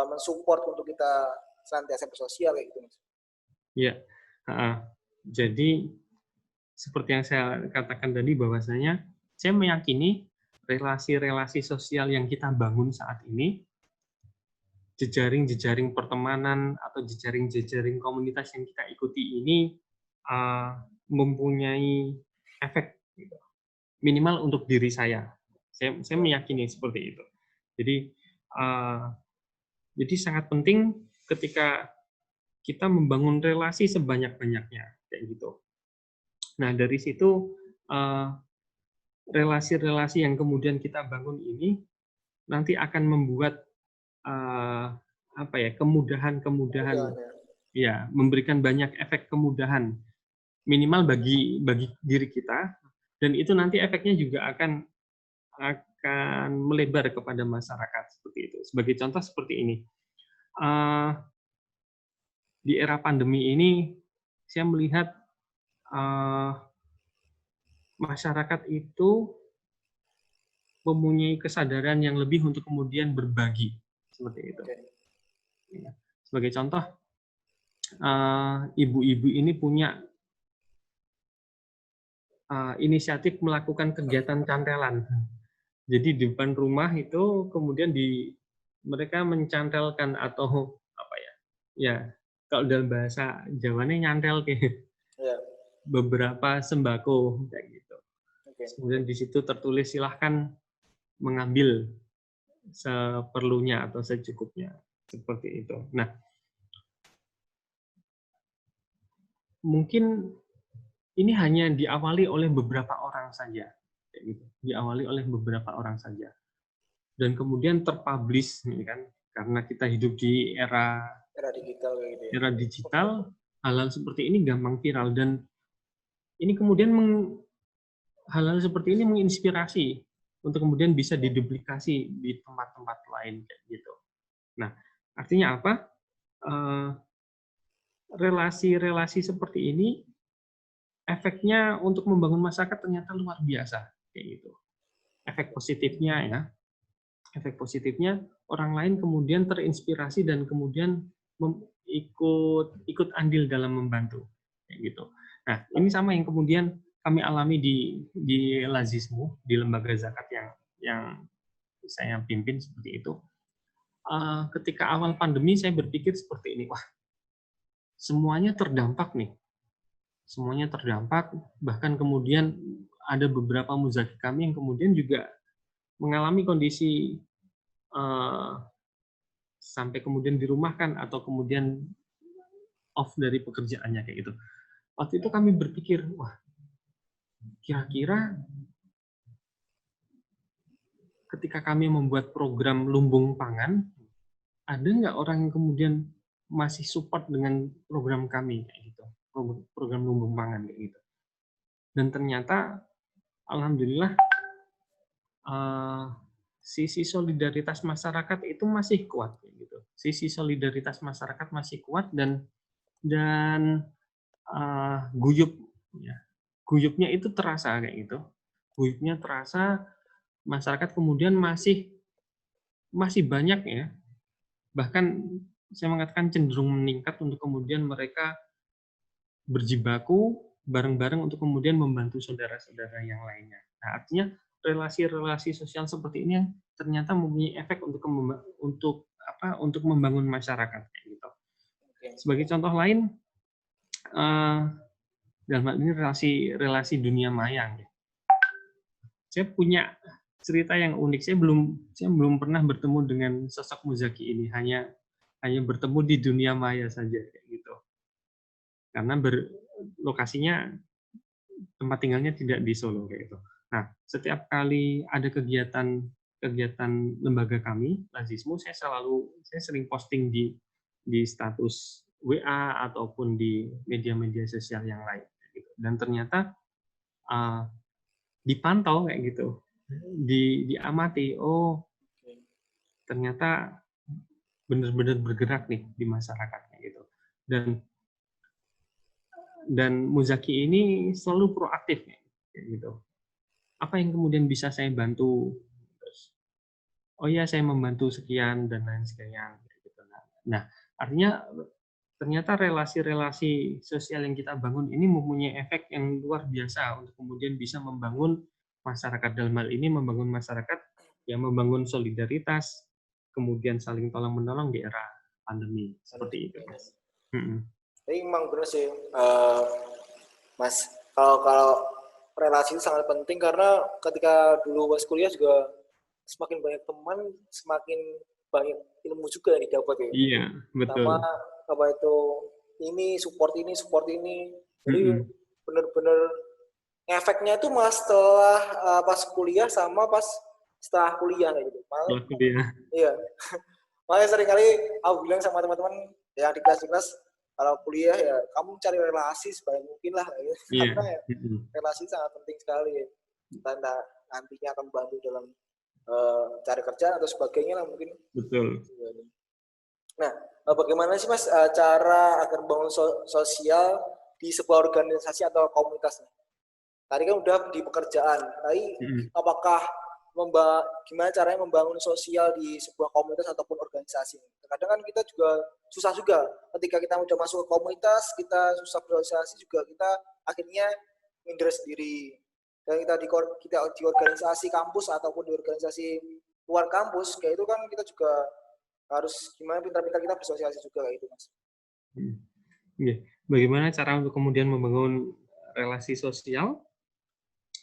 mensupport untuk kita senantiasa bersosial kayak gitu Mas? Ya, jadi seperti yang saya katakan tadi bahwasanya saya meyakini relasi-relasi sosial yang kita bangun saat ini, jejaring-jejaring pertemanan atau jejaring-jejaring komunitas yang kita ikuti ini mempunyai efek minimal untuk diri saya. Saya meyakini seperti itu. Jadi sangat penting ketika kita membangun relasi sebanyak-banyaknya kayak gitu. Nah, dari situ relasi-relasi yang kemudian kita bangun ini nanti akan membuat kemudahan, ya, memberikan banyak efek kemudahan minimal bagi diri kita, dan itu nanti efeknya juga akan melebar kepada masyarakat seperti itu. Sebagai contoh seperti ini. Di era pandemi ini, saya melihat masyarakat itu mempunyai kesadaran yang lebih untuk kemudian berbagi seperti itu. Sebagai contoh, ibu-ibu ini punya inisiatif melakukan kegiatan cantelan. Jadi di depan rumah itu kemudian mereka mencantelkan atau kalau dalam bahasa Jawanya nyantel beberapa sembako kayak gitu. Kemudian di situ tertulis silahkan mengambil seperlunya atau secukupnya seperti itu. Nah, mungkin ini hanya diawali oleh beberapa orang saja, kayak gitu. Diawali oleh beberapa orang saja, dan kemudian terpublish, kan? Karena kita hidup di era digital, era digital, hal-hal seperti ini gampang viral, dan ini kemudian hal-hal seperti ini menginspirasi untuk kemudian bisa diduplikasi di tempat-tempat lain kayak gitu. Nah, artinya apa? Relasi-relasi seperti ini efeknya untuk membangun masyarakat ternyata luar biasa kayak gitu. Efek positifnya orang lain kemudian terinspirasi dan kemudian ikut andil dalam membantu kayak gitu. Nah, ini sama yang kemudian kami alami di Lazismu, di lembaga zakat yang saya pimpin seperti itu. Ketika awal pandemi saya berpikir seperti ini, wah, semuanya terdampak nih. Semuanya terdampak, bahkan kemudian ada beberapa muzaki kami yang kemudian juga mengalami kondisi sampai kemudian dirumahkan atau kemudian off dari pekerjaannya kayak gitu. Waktu itu kami berpikir, wah, kira-kira ketika kami membuat program lumbung pangan, ada nggak orang yang kemudian masih support dengan program kami kayak gitu, program lumbung pangan kayak gitu. Dan ternyata, alhamdulillah, sisi solidaritas masyarakat itu masih kuat gitu. Sisi solidaritas masyarakat masih kuat dan guyupnya itu terasa kayak gitu. Guyupnya terasa, masyarakat kemudian masih banyak ya. Bahkan saya mengatakan cenderung meningkat untuk kemudian mereka berjibaku bareng-bareng untuk kemudian membantu saudara-saudara yang lainnya. Nah, artinya relasi-relasi sosial seperti ini yang ternyata mempunyai efek untuk membangun masyarakat gitu. Sebagai contoh lain, dalam hal ini relasi dunia maya. Saya punya cerita yang unik. Saya belum pernah bertemu dengan sosok muzaki ini, hanya bertemu di dunia maya saja gitu. Karena lokasinya, tempat tinggalnya tidak di Solo kayak gitu. Nah, setiap kali ada kegiatan lembaga kami, Lazismu, saya sering posting di di status WA ataupun di media-media sosial yang lain. Dan ternyata dipantau kayak gitu, diamati, oh ternyata benar-benar bergerak nih di masyarakatnya gitu. Dan Muzaki ini selalu proaktif kayak gitu. Apa yang kemudian bisa saya bantu? Oh ya, saya membantu sekian dan lain sebagainya. Nah, artinya ternyata relasi-relasi sosial yang kita bangun ini mempunyai efek yang luar biasa untuk kemudian bisa membangun masyarakat. Dalam hal ini membangun masyarakat yang membangun solidaritas, kemudian saling tolong-menolong di era pandemi. Seperti itu, Mas. Tapi memang benar sih, Mas. Kalau relasi itu sangat penting karena ketika dulu Mas kuliah juga semakin banyak teman, semakin banyak ilmu juga yang didapat ya. Iya, betul. Sama apa itu support ini. Jadi benar-benar efeknya itu malah setelah pas kuliah sama pas setelah kuliah gitu. Malah, iya. Makanya seringkali aku bilang sama teman-teman yang di kelas kalau kuliah ya kamu cari relasi sebanyak mungkin lah. Gitu. Yeah. Karena ya, relasi sangat penting sekali. Ya. Tanda nantinya akan membantu dalam cari kerja atau sebagainya lah mungkin. Betul. Nah, bagaimana sih Mas cara agar membangun sosial di sebuah organisasi atau komunitas? Tadi kan udah di pekerjaan, tapi apakah gimana caranya membangun sosial di sebuah komunitas ataupun organisasi? Kadang kan kita juga susah juga ketika kita udah masuk ke komunitas, kita susah bersosialisasi juga, kita akhirnya minder sendiri. Dan kita di organisasi kampus ataupun di organisasi luar kampus, kayak itu kan kita juga harus gimana pintar-pintar kita bersosialisasi juga kayak itu, Mas. Bagaimana cara untuk kemudian membangun relasi sosial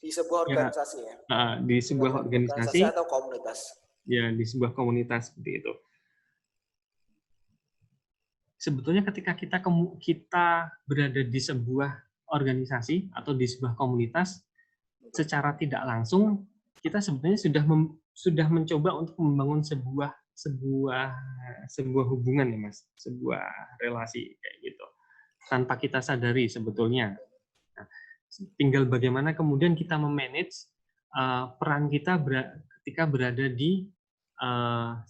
di sebuah organisasi ya? Di sebuah organisasi atau komunitas. Ya, di sebuah komunitas seperti itu. Sebetulnya ketika kita berada di sebuah organisasi atau di sebuah komunitas, secara tidak langsung kita sebetulnya sudah mencoba untuk membangun sebuah hubungan ya Mas, sebuah relasi kayak gitu tanpa kita sadari sebetulnya. Nah, tinggal bagaimana kemudian kita memanage peran kita ketika berada di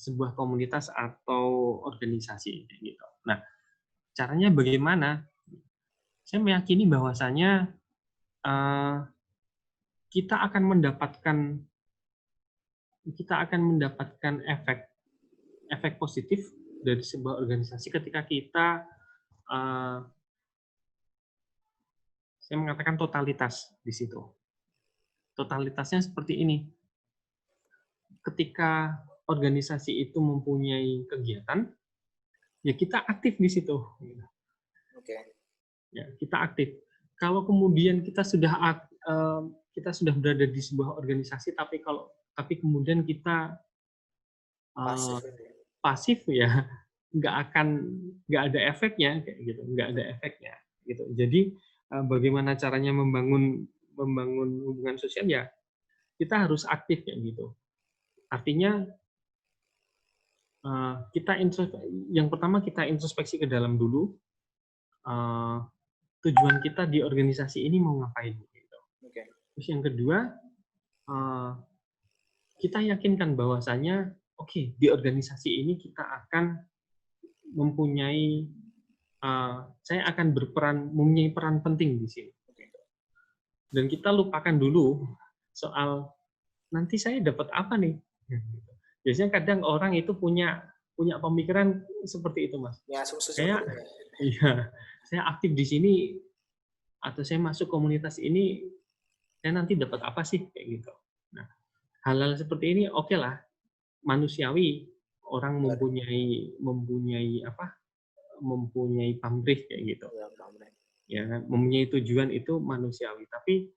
sebuah komunitas atau organisasi kayak gitu. Nah, caranya bagaimana? Saya meyakini bahwasanya kita akan mendapatkan efek positif dari sebuah organisasi ketika kita saya mengatakan totalitas di situ. Totalitasnya seperti ini. Ketika organisasi itu mempunyai kegiatan, ya kita aktif di situ. Oke. Ya, kita aktif. Kalau kemudian kita sudah berada di sebuah organisasi, tapi kemudian kita pasif ya, nggak ada efeknya kayak gitu, nggak ada efeknya gitu. Jadi bagaimana caranya membangun hubungan sosial ya, kita harus aktif kayak gitu. Artinya yang pertama kita introspeksi ke dalam dulu. Tujuan kita di organisasi ini mau ngapain gitu. Terus yang kedua, kita yakinkan bahwasanya di organisasi ini kita akan saya akan mempunyai peran penting di sini. Dan kita lupakan dulu soal nanti saya dapat apa nih. Biasanya kadang orang itu punya pemikiran seperti itu, Mas. Ya, saya aktif di sini atau saya masuk komunitas ini, saya nanti dapat apa sih kayak gitu. Nah, hal-hal seperti ini oke lah, manusiawi, orang mempunyai pamrih kayak gitu. Ya, mempunyai tujuan itu manusiawi. Tapi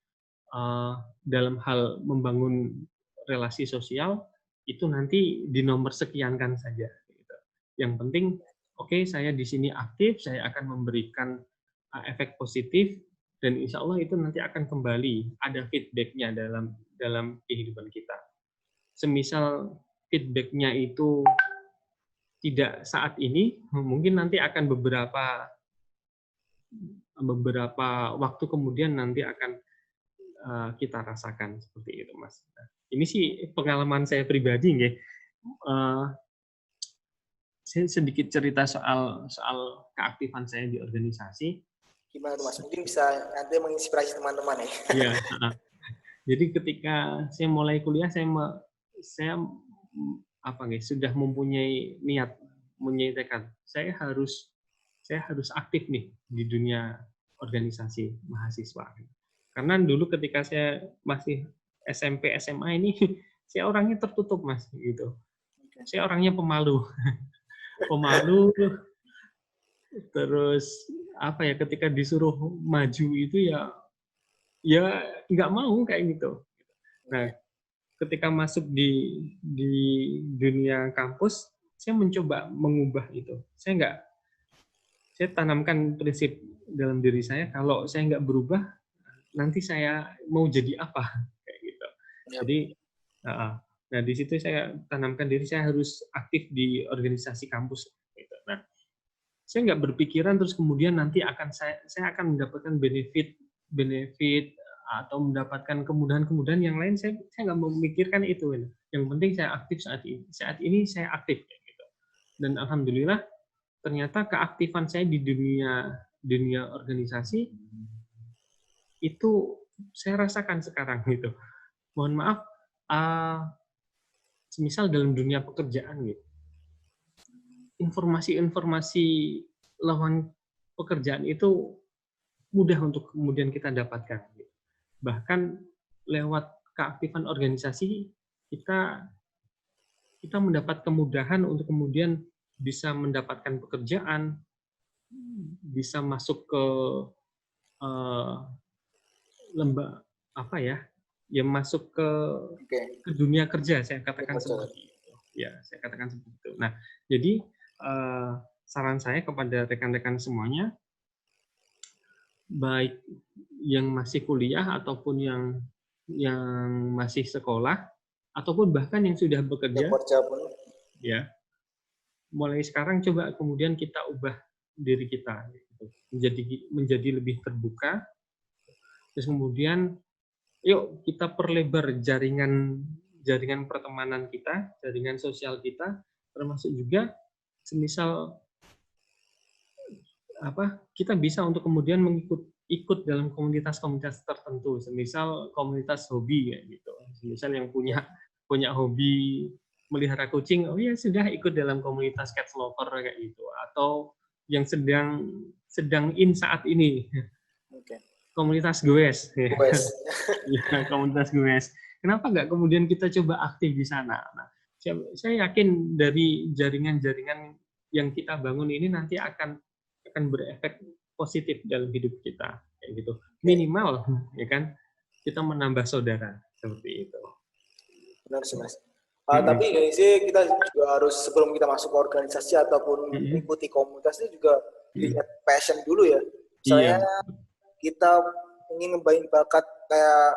dalam hal membangun relasi sosial itu nanti dinomor sekiankan saja. Gitu. Yang penting, saya di sini aktif, saya akan memberikan efek positif, dan insya Allah itu nanti akan kembali ada feedback-nya dalam kehidupan kita. Semisal feedback-nya itu tidak saat ini, mungkin nanti akan beberapa waktu kemudian nanti akan kita rasakan seperti itu, Mas. Nah, ini sih pengalaman saya pribadi, nggih. Saya sedikit cerita soal keaktifan saya di organisasi. Gimana tuh Mas? Mungkin bisa nanti menginspirasi teman-teman ya. Iya. Jadi ketika saya mulai kuliah, saya sudah mempunyai niat, mempunyai tekad. Saya harus aktif nih di dunia organisasi mahasiswa. Karena dulu ketika saya masih SMP, SMA ini, saya orangnya tertutup, Mas, gitu. Saya orangnya pemalu. Terus ketika disuruh maju itu ya nggak mau kayak gitu. Nah, ketika masuk di dunia kampus, saya mencoba mengubah itu. Saya tanamkan prinsip dalam diri saya, kalau saya nggak berubah, nanti saya mau jadi apa, kayak gitu. Jadi, nah di situ saya tanamkan diri, saya harus aktif di organisasi kampus. Gitu. Nah, saya nggak berpikiran terus kemudian nanti saya akan mendapatkan benefit atau mendapatkan kemudahan-kemudahan yang lain. Saya nggak memikirkan itu. Yang penting saya aktif saat ini. Saat ini saya aktif, kayak gitu. Dan alhamdulillah ternyata keaktifan saya di dunia organisasi itu saya rasakan sekarang gitu. Mohon maaf, semisal dalam dunia pekerjaan gitu, informasi-informasi lowongan pekerjaan itu mudah untuk kemudian kita dapatkan. Bahkan lewat keaktifan organisasi kita mendapat kemudahan untuk kemudian bisa mendapatkan pekerjaan, bisa masuk ke masuk ke dunia kerja, saya katakan seperti itu. Ya, saya katakan seperti itu. Nah, jadi saran saya kepada rekan-rekan semuanya, baik yang masih kuliah ataupun yang masih sekolah, ataupun bahkan yang sudah bekerja, ya, mulai sekarang coba kemudian kita ubah diri kita, gitu. menjadi lebih terbuka. Terus kemudian, yuk kita perlebar jaringan pertemanan kita, jaringan sosial kita, termasuk juga semisal kita bisa untuk kemudian ikut dalam komunitas-komunitas tertentu, semisal komunitas hobi, ya gitu. Semisal yang punya hobi melihara kucing, oh ya sudah ikut dalam komunitas cat lover kayak gitu, atau yang sedang in saat ini. Komunitas goes. Ya, komunitas goes. Kenapa nggak kemudian kita coba aktif di sana? Nah, saya yakin dari jaringan-jaringan yang kita bangun ini nanti akan berefek positif dalam hidup kita, kayak gitu. Minimal, ya kan, kita menambah saudara seperti itu. Benar sih, Mas. Tapi ini sih kita juga harus, sebelum kita masuk ke organisasi ataupun mengikuti komunitas itu juga lihat passion dulu ya. Misalnya kita ingin ngembain bakat kayak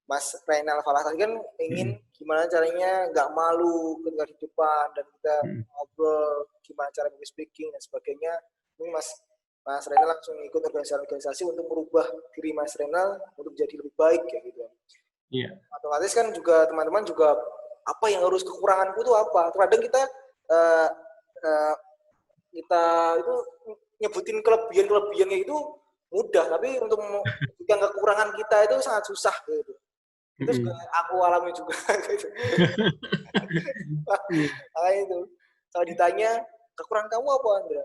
Mas Reynal Falah tadi kan ingin gimana caranya nggak malu ketika di depan dan kita ngobrol gimana cara speaking dan sebagainya. Ini Mas Reynal langsung ikut organisasi untuk merubah diri Mas Reynal untuk jadi lebih baik kayak gitu. Iya. Otomatis kan juga teman-teman juga apa yang harus, kekuranganku itu apa? Kadang kita itu nyebutin kelebihan itu mudah, tapi untuk yang kekurangan kita itu sangat susah gitu. Itu juga aku alami juga gitu. Nah, itu kalau ditanya kekurangan kamu apa, Andra?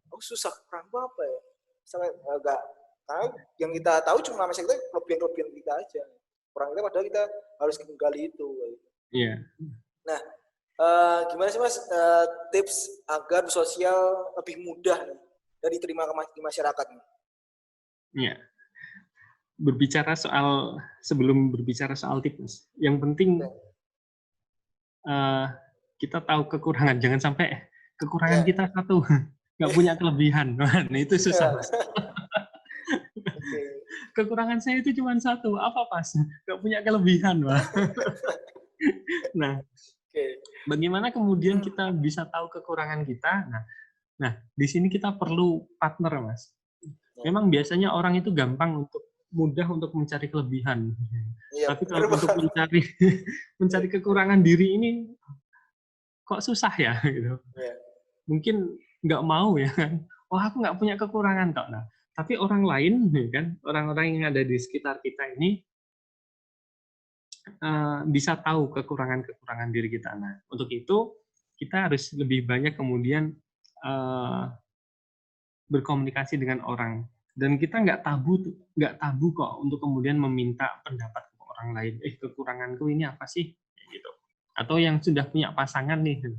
Oh susah, kekurangan apa ya? Sampai enggak, karena yang kita tahu cuma kita kelebihan kita aja. Kurang kita padahal kita harus menggali itu. Iya. Nah, gimana sih Mas tips agar sosial lebih mudah dan diterima di masyarakat? Iya. Sebelum berbicara soal tips, yang penting kita tahu kekurangan, jangan sampai kekurangan kita satu, nggak punya kelebihan. Nah, itu susah. Kekurangan saya itu cuma satu, apa Pas? Nggak punya kelebihan, Pak. Nah, Bagaimana kemudian kita bisa tahu kekurangan kita? Nah, di sini kita perlu partner, Mas. Memang biasanya orang itu gampang mudah untuk mencari kelebihan. Iya, Tapi benar kalau untuk banget. mencari kekurangan diri ini kok susah ya gitu. Iya. Mungkin nggak mau ya kan. Wah, aku nggak punya kekurangan kok. Nah, tapi orang lain ya kan, orang-orang yang ada di sekitar kita ini bisa tahu kekurangan-kekurangan diri kita. Nah, untuk itu kita harus lebih banyak kemudian berkomunikasi dengan orang. Dan kita nggak tabu kok untuk kemudian meminta pendapat ke orang lain. Kekuranganku ini apa sih? Gitu. Atau yang sudah punya pasangan nih,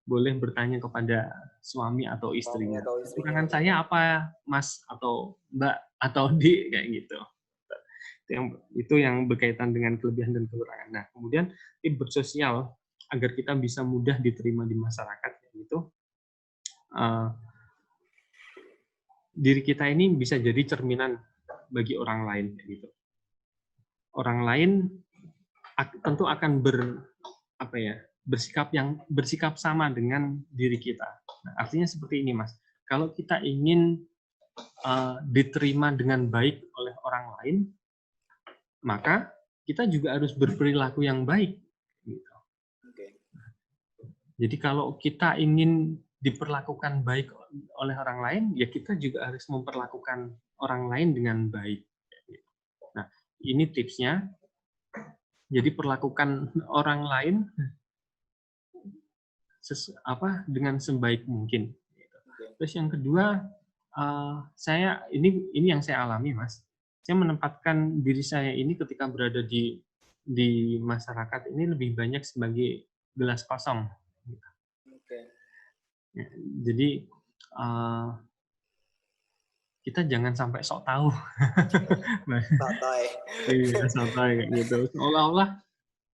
boleh bertanya kepada suami atau Suami istrinya. atau istrinya Kekurangan gitu. saya apa, Mas atau Mbak atau Dik kayak gitu. Itu yang berkaitan dengan kelebihan dan kekurangan. Nah, kemudian tips bersosial agar kita bisa mudah diterima di masyarakat gitu. Diri kita ini bisa jadi cerminan bagi orang lain gitu. Orang lain tentu akan bersikap sama dengan diri kita. Nah, artinya seperti ini, Mas. Kalau kita ingin diterima dengan baik oleh orang lain, maka kita juga harus berperilaku yang baik. Gitu. Jadi kalau kita ingin diperlakukan baik oleh orang lain, ya kita juga harus memperlakukan orang lain dengan baik. Nah, ini tipsnya. Jadi perlakukan orang lain dengan sebaik mungkin. Terus yang kedua, ini yang saya alami, Mas. Saya menempatkan diri saya ini ketika berada di masyarakat ini lebih banyak sebagai gelas kosong. Ya, jadi kita jangan sampai sok tahu. Santai. Iya, santai kayak gitu. Seolah-olah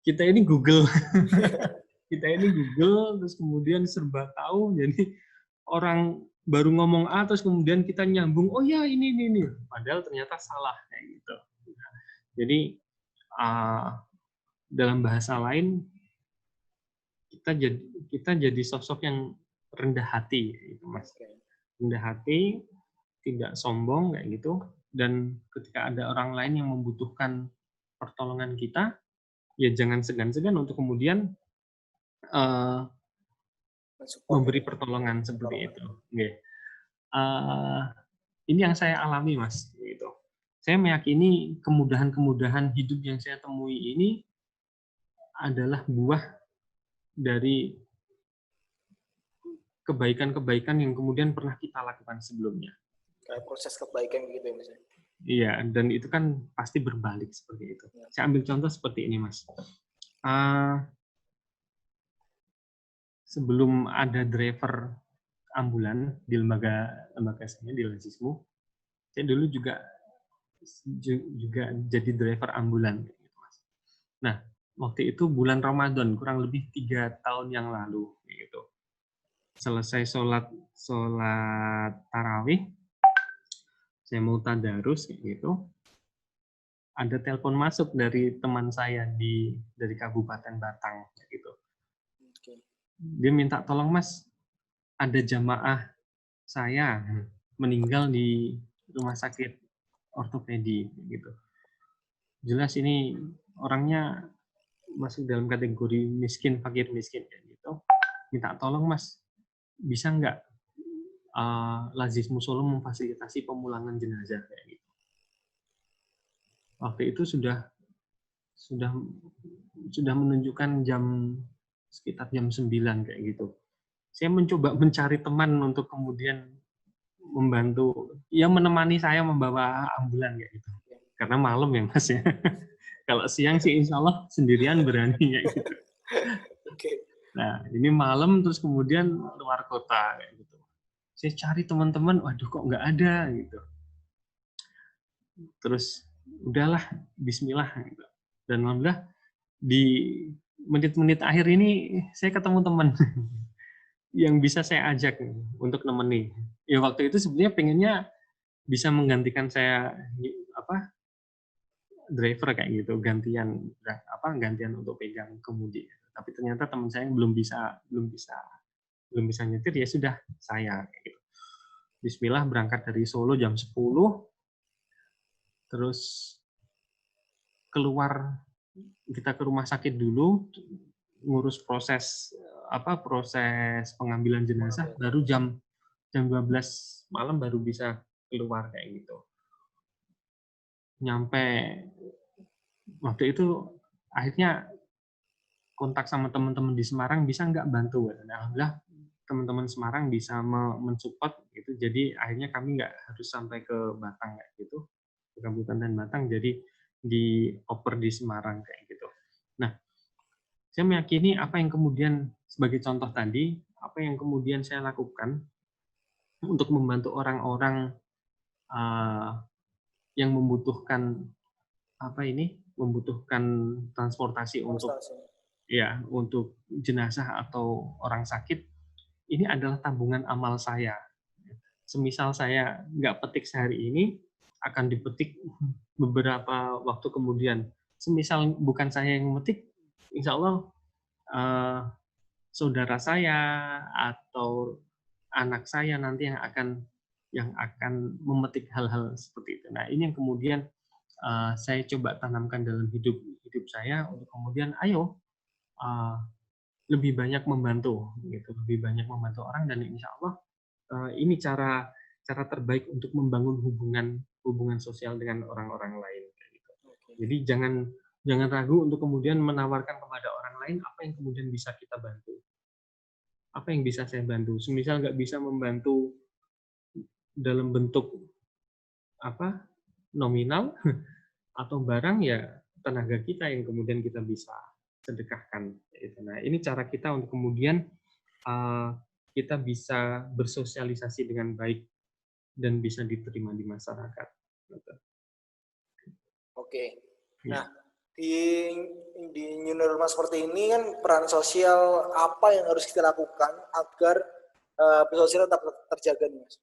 kita ini Google. Kita ini Google, terus kemudian serba tahu, jadi orang baru ngomong A, terus kemudian kita nyambung, oh ya ini. Padahal ternyata salah, kayak gitu. Jadi, dalam bahasa lain, kita jadi sosok yang rendah hati, gitu, Mas. Rendah hati, tidak sombong, kayak gitu. Dan ketika ada orang lain yang membutuhkan pertolongan kita, ya jangan segan-segan untuk kemudian memberi pertolongan seperti itu. Ini yang saya alami, Mas. Gitu. Saya meyakini kemudahan-kemudahan hidup yang saya temui ini adalah buah dari kebaikan-kebaikan yang kemudian pernah kita lakukan sebelumnya. Kayak proses kebaikan gitu ya, Mas. Iya, dan itu kan pasti berbalik seperti itu. Saya ambil contoh seperti ini, Mas. Sebelum ada driver ambulan di lembaga saya di Lazismu, saya dulu juga jadi driver ambulan. Nah, waktu itu bulan Ramadan, kurang lebih 3 tahun yang lalu. Gitu. Selesai sholat tarawih, saya mau tadarus, gitu. Ada telepon masuk dari teman saya dari Kabupaten Batang, gitu. Dia minta tolong, Mas, ada jamaah saya meninggal di rumah sakit ortopedi, gitu. Jelas ini orangnya masuk dalam kategori miskin, fakir miskin, kayak gitu. Minta tolong, Mas, bisa nggak Lazismu Solo memfasilitasi pemulangan jenazah, kayak gitu. Waktu itu sudah menunjukkan sekitar jam 9 kayak gitu. Saya mencoba mencari teman untuk kemudian membantu, ya menemani saya membawa ambulan kayak gitu. Karena malam ya, Mas ya. Kalau siang sih insya Allah sendirian berani kayak gitu. Nah, ini malam terus kemudian luar kota kayak gitu. Saya cari teman-teman, waduh kok nggak ada gitu. Terus udahlah, Bismillah gitu. Dan alhamdulillah di menit-menit akhir ini saya ketemu teman yang bisa saya ajak untuk nemeni. Ya waktu itu sebenarnya pengennya bisa menggantikan saya driver kayak gitu, gantian untuk pegang kemudi. Tapi ternyata teman saya belum bisa nyetir, ya sudah saya. Gitu. Bismillah berangkat dari Solo jam 10, terus keluar, kita ke rumah sakit dulu, ngurus proses pengambilan jenazah, baru jam 12 malam baru bisa keluar kayak gitu. Nyampe waktu itu akhirnya kontak sama teman-teman di Semarang, bisa nggak bantu? Alhamdulillah teman-teman Semarang bisa mensupport gitu. Jadi akhirnya kami nggak harus sampai ke Batang kayak gitu, ke Kabupaten Batang. Jadi dioper di Semarang kayak gitu. Nah, saya meyakini apa yang kemudian sebagai contoh tadi, apa yang kemudian saya lakukan untuk membantu orang-orang yang membutuhkan membutuhkan transportasi untuk jenazah atau orang sakit, ini adalah tabungan amal saya. Semisal saya nggak petik sehari ini, akan dipetik beberapa waktu kemudian. Semisal bukan saya yang memetik, insya Allah saudara saya atau anak saya nanti yang akan memetik hal-hal seperti itu. Nah, ini yang kemudian saya coba tanamkan dalam hidup saya untuk kemudian ayo lebih banyak membantu, gitu, lebih banyak membantu orang, dan insya Allah ini cara terbaik untuk membangun hubungan sosial dengan orang-orang lain. Gitu. Jadi jangan ragu untuk kemudian menawarkan kepada orang lain apa yang kemudian bisa kita bantu. Apa yang bisa saya bantu? Semisal nggak bisa membantu dalam bentuk nominal atau barang, ya tenaga kita yang kemudian kita bisa sedekahkan. Nah, ini cara kita untuk kemudian kita bisa bersosialisasi dengan baik dan bisa diterima di masyarakat. Oke. Nah, di new normal seperti ini kan peran sosial apa yang harus kita lakukan agar sosial tetap terjaga nih, Mas?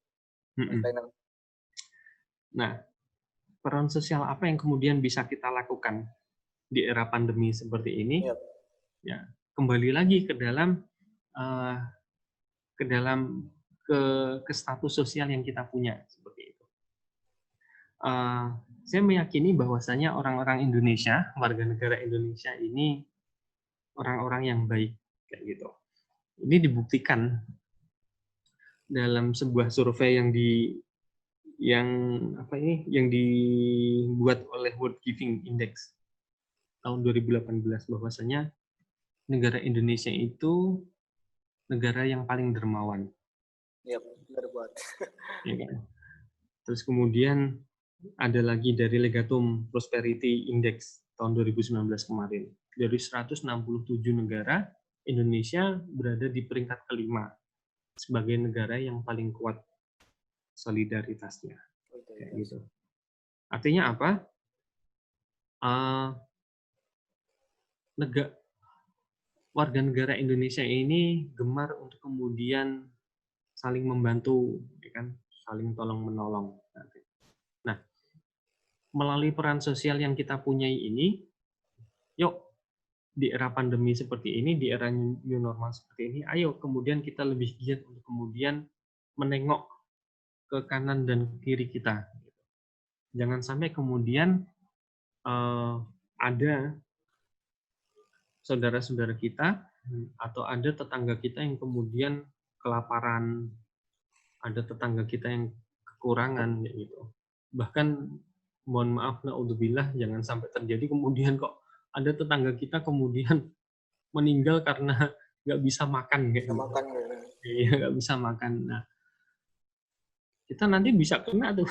Nah, peran sosial apa yang kemudian bisa kita lakukan di era pandemi seperti ini? Yep. Ya, kembali lagi ke dalam ke status sosial yang kita punya seperti itu. Saya meyakini bahwasanya orang-orang Indonesia, warga negara Indonesia ini orang-orang yang baik kayak gitu. Ini dibuktikan dalam sebuah survei yang dibuat oleh World Giving Index tahun 2018, bahwasanya negara Indonesia itu negara yang paling dermawan. Iya, benar buat. Ya kan? Terus kemudian ada lagi dari Legatum Prosperity Index tahun 2019 kemarin. Dari 167 negara, Indonesia berada di peringkat kelima sebagai negara yang paling kuat solidaritasnya. Kayak gitu. Artinya apa? Warga negara Indonesia ini gemar untuk kemudian saling membantu, ya kan? Saling tolong menolong. Nah, melalui peran sosial yang kita punyai ini, yuk di era pandemi seperti ini, di era new normal seperti ini, ayo kemudian kita lebih giat untuk kemudian menengok ke kanan dan kiri kita. Jangan sampai kemudian ada saudara-saudara kita atau ada tetangga kita yang kemudian kelaparan, ada tetangga kita yang kekurangan, gitu. Bahkan mohon maaf, naudzubillah, jangan sampai terjadi kemudian kok ada tetangga kita kemudian meninggal karena nggak bisa makan, gitu. Iya, nggak bisa makan. Nah, kita nanti bisa kena tuh.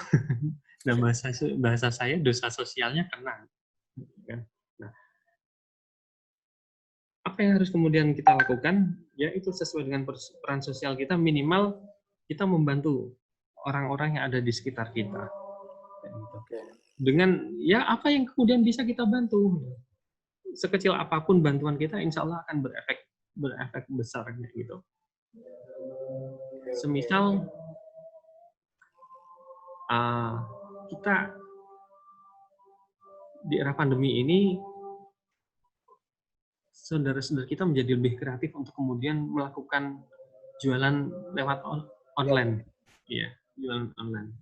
Nah, bahasa saya dosa sosialnya kena. Nah, apa yang harus kemudian kita lakukan? Ya itu sesuai dengan peran sosial kita, minimal kita membantu orang-orang yang ada di sekitar kita. Dengan ya apa yang kemudian bisa kita bantu. Sekecil apapun bantuan kita, insya Allah akan berefek besar gitu. Semisal kita di era pandemi ini saudara-saudara kita menjadi lebih kreatif untuk kemudian melakukan jualan lewat online. Iya, jualan online.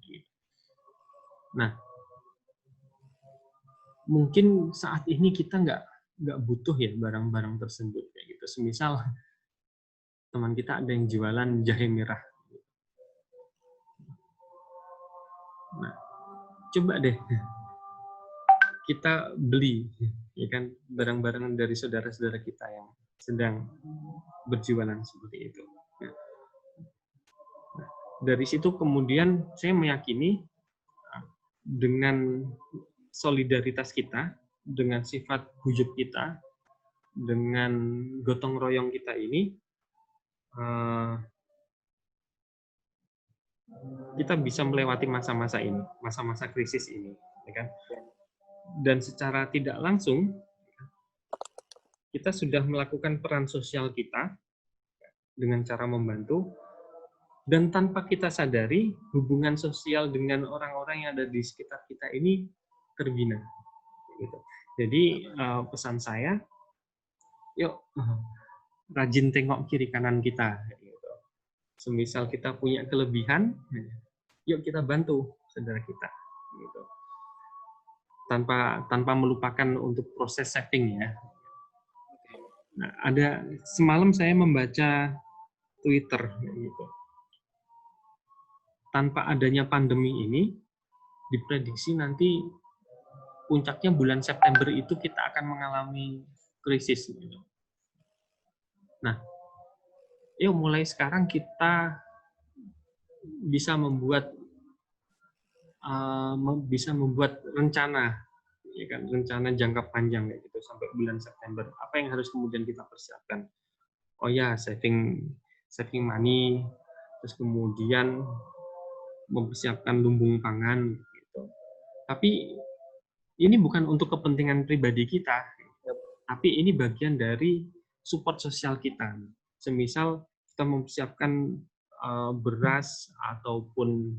Nah, mungkin saat ini kita nggak butuh ya barang-barang tersebut kayak gitu. Semisal teman kita ada yang jualan jahe merah. Nah, coba deh kita beli ya kan barang-barang dari saudara-saudara kita yang sedang berjualan seperti itu. Nah, dari situ kemudian saya meyakini dengan solidaritas kita, dengan sifat guyup kita, dengan gotong royong kita ini, kita bisa melewati masa-masa ini, masa-masa krisis ini, ya kan? Dan secara tidak langsung kita sudah melakukan peran sosial kita dengan cara membantu, dan tanpa kita sadari hubungan sosial dengan orang-orang yang ada di sekitar kita ini terbina. Gitu. Jadi pesan saya, yuk rajin tengok kiri kanan kita. Gitu. Semisal kita punya kelebihan, yuk kita bantu saudara kita. Gitu. Tanpa melupakan untuk proses saving ya. Nah, semalam saya membaca Twitter gitu. Tanpa adanya pandemi ini, diprediksi nanti puncaknya bulan September itu kita akan mengalami krisis. Gitu. Nah, yuk mulai sekarang kita bisa membuat rencana, ya kan, rencana jangka panjang kayak gitu sampai bulan September. Apa yang harus kemudian kita persiapkan? Oh ya, saving money, terus kemudian mempersiapkan lumbung pangan gitu. Tapi ini bukan untuk kepentingan pribadi kita, tapi ini bagian dari support sosial kita. Semisal kita mempersiapkan beras ataupun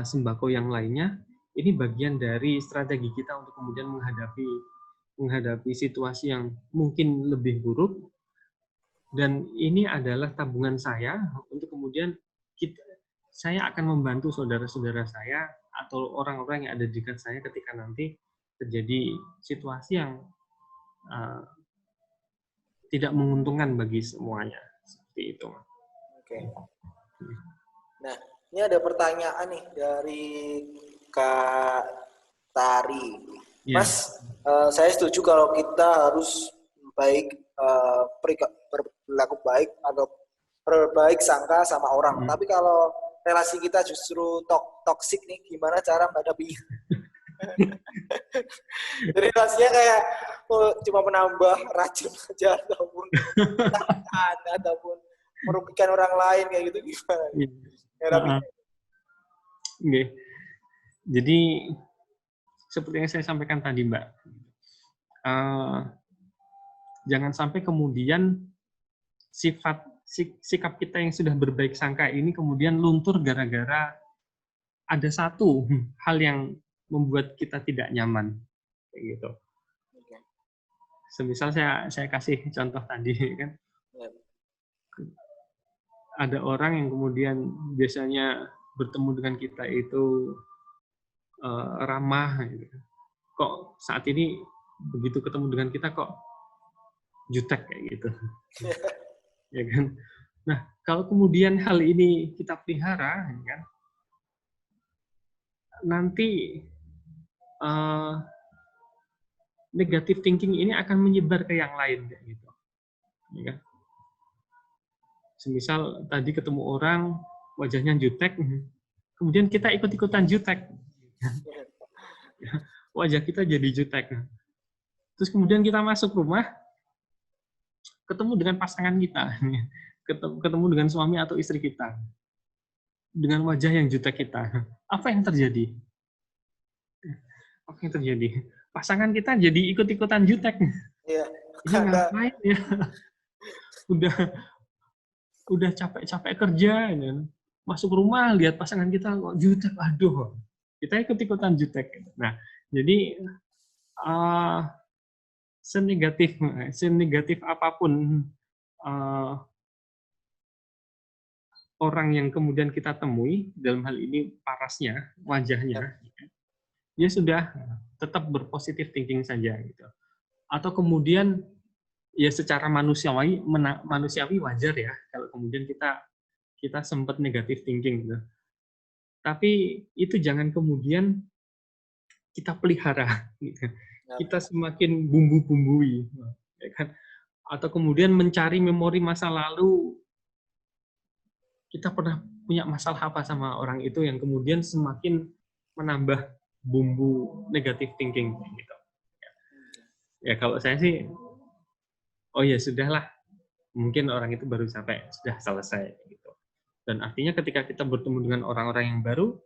sembako yang lainnya, ini bagian dari strategi kita untuk kemudian menghadapi situasi yang mungkin lebih buruk. Dan ini adalah tabungan saya untuk kemudian saya akan membantu saudara-saudara saya atau orang-orang yang ada di dekat saya ketika nanti terjadi situasi yang tidak menguntungkan bagi semuanya. Seperti itu. Oke. Nah, ini ada pertanyaan nih dari Kak Tari. Mas, saya setuju kalau kita harus berlaku baik atau berbaik sangka sama orang. Tapi kalau relasi kita justru toksik nih, gimana cara menghadapinya? Relasinya kayak cuma menambah racun aja ataupun merugikan orang lain kayak gitu, gimana? Jadi seperti yang saya sampaikan tadi, Mbak, jangan sampai kemudian sikap kita yang sudah berbaik sangka ini kemudian luntur gara-gara ada satu hal yang membuat kita tidak nyaman, kayak gitu. Semisal saya kasih contoh tadi kan, ada orang yang kemudian biasanya bertemu dengan kita itu ramah, gitu. Kok saat ini begitu ketemu dengan kita kok jutek kayak gitu. Ya kan? Nah, kalau kemudian hal ini kita pelihara, ya kan, nanti negative thinking ini akan menyebar ke yang lain, kayak gitu. Ya kan? Semisal tadi ketemu orang wajahnya jutek, kemudian kita ikut-ikutan jutek, wajah kita jadi jutek. Terus kemudian kita masuk rumah, ketemu dengan pasangan kita, ketemu dengan suami atau istri kita, dengan wajah yang jutek kita. Apa yang terjadi? Apa yang terjadi? Pasangan kita jadi ikut-ikutan jutek. Iya. Ini ngapain ya? Udah capek-capek kerja, masuk rumah lihat pasangan kita kok jutek, aduh, kita ikut-ikutan jutek. Nah, jadi senegatif apapun eh, orang yang kemudian kita temui, dalam hal ini parasnya, Ya. wajahnya, dia sudah tetap berpositif thinking saja gitu. Atau kemudian ya secara manusiawi wajar ya kalau kemudian kita sempat negatif thinking gitu. Tapi itu jangan kemudian kita pelihara gitu. Ya. Kita semakin bumbu-bumbui ya kan, atau kemudian mencari memori masa lalu, kita pernah punya masalah apa sama orang itu yang kemudian semakin menambah bumbu negatif thinking gitu. Ya kalau saya sih, oh ya sudahlah, mungkin orang itu baru sampai sudah selesai gitu. Dan artinya ketika kita bertemu dengan orang-orang yang baru,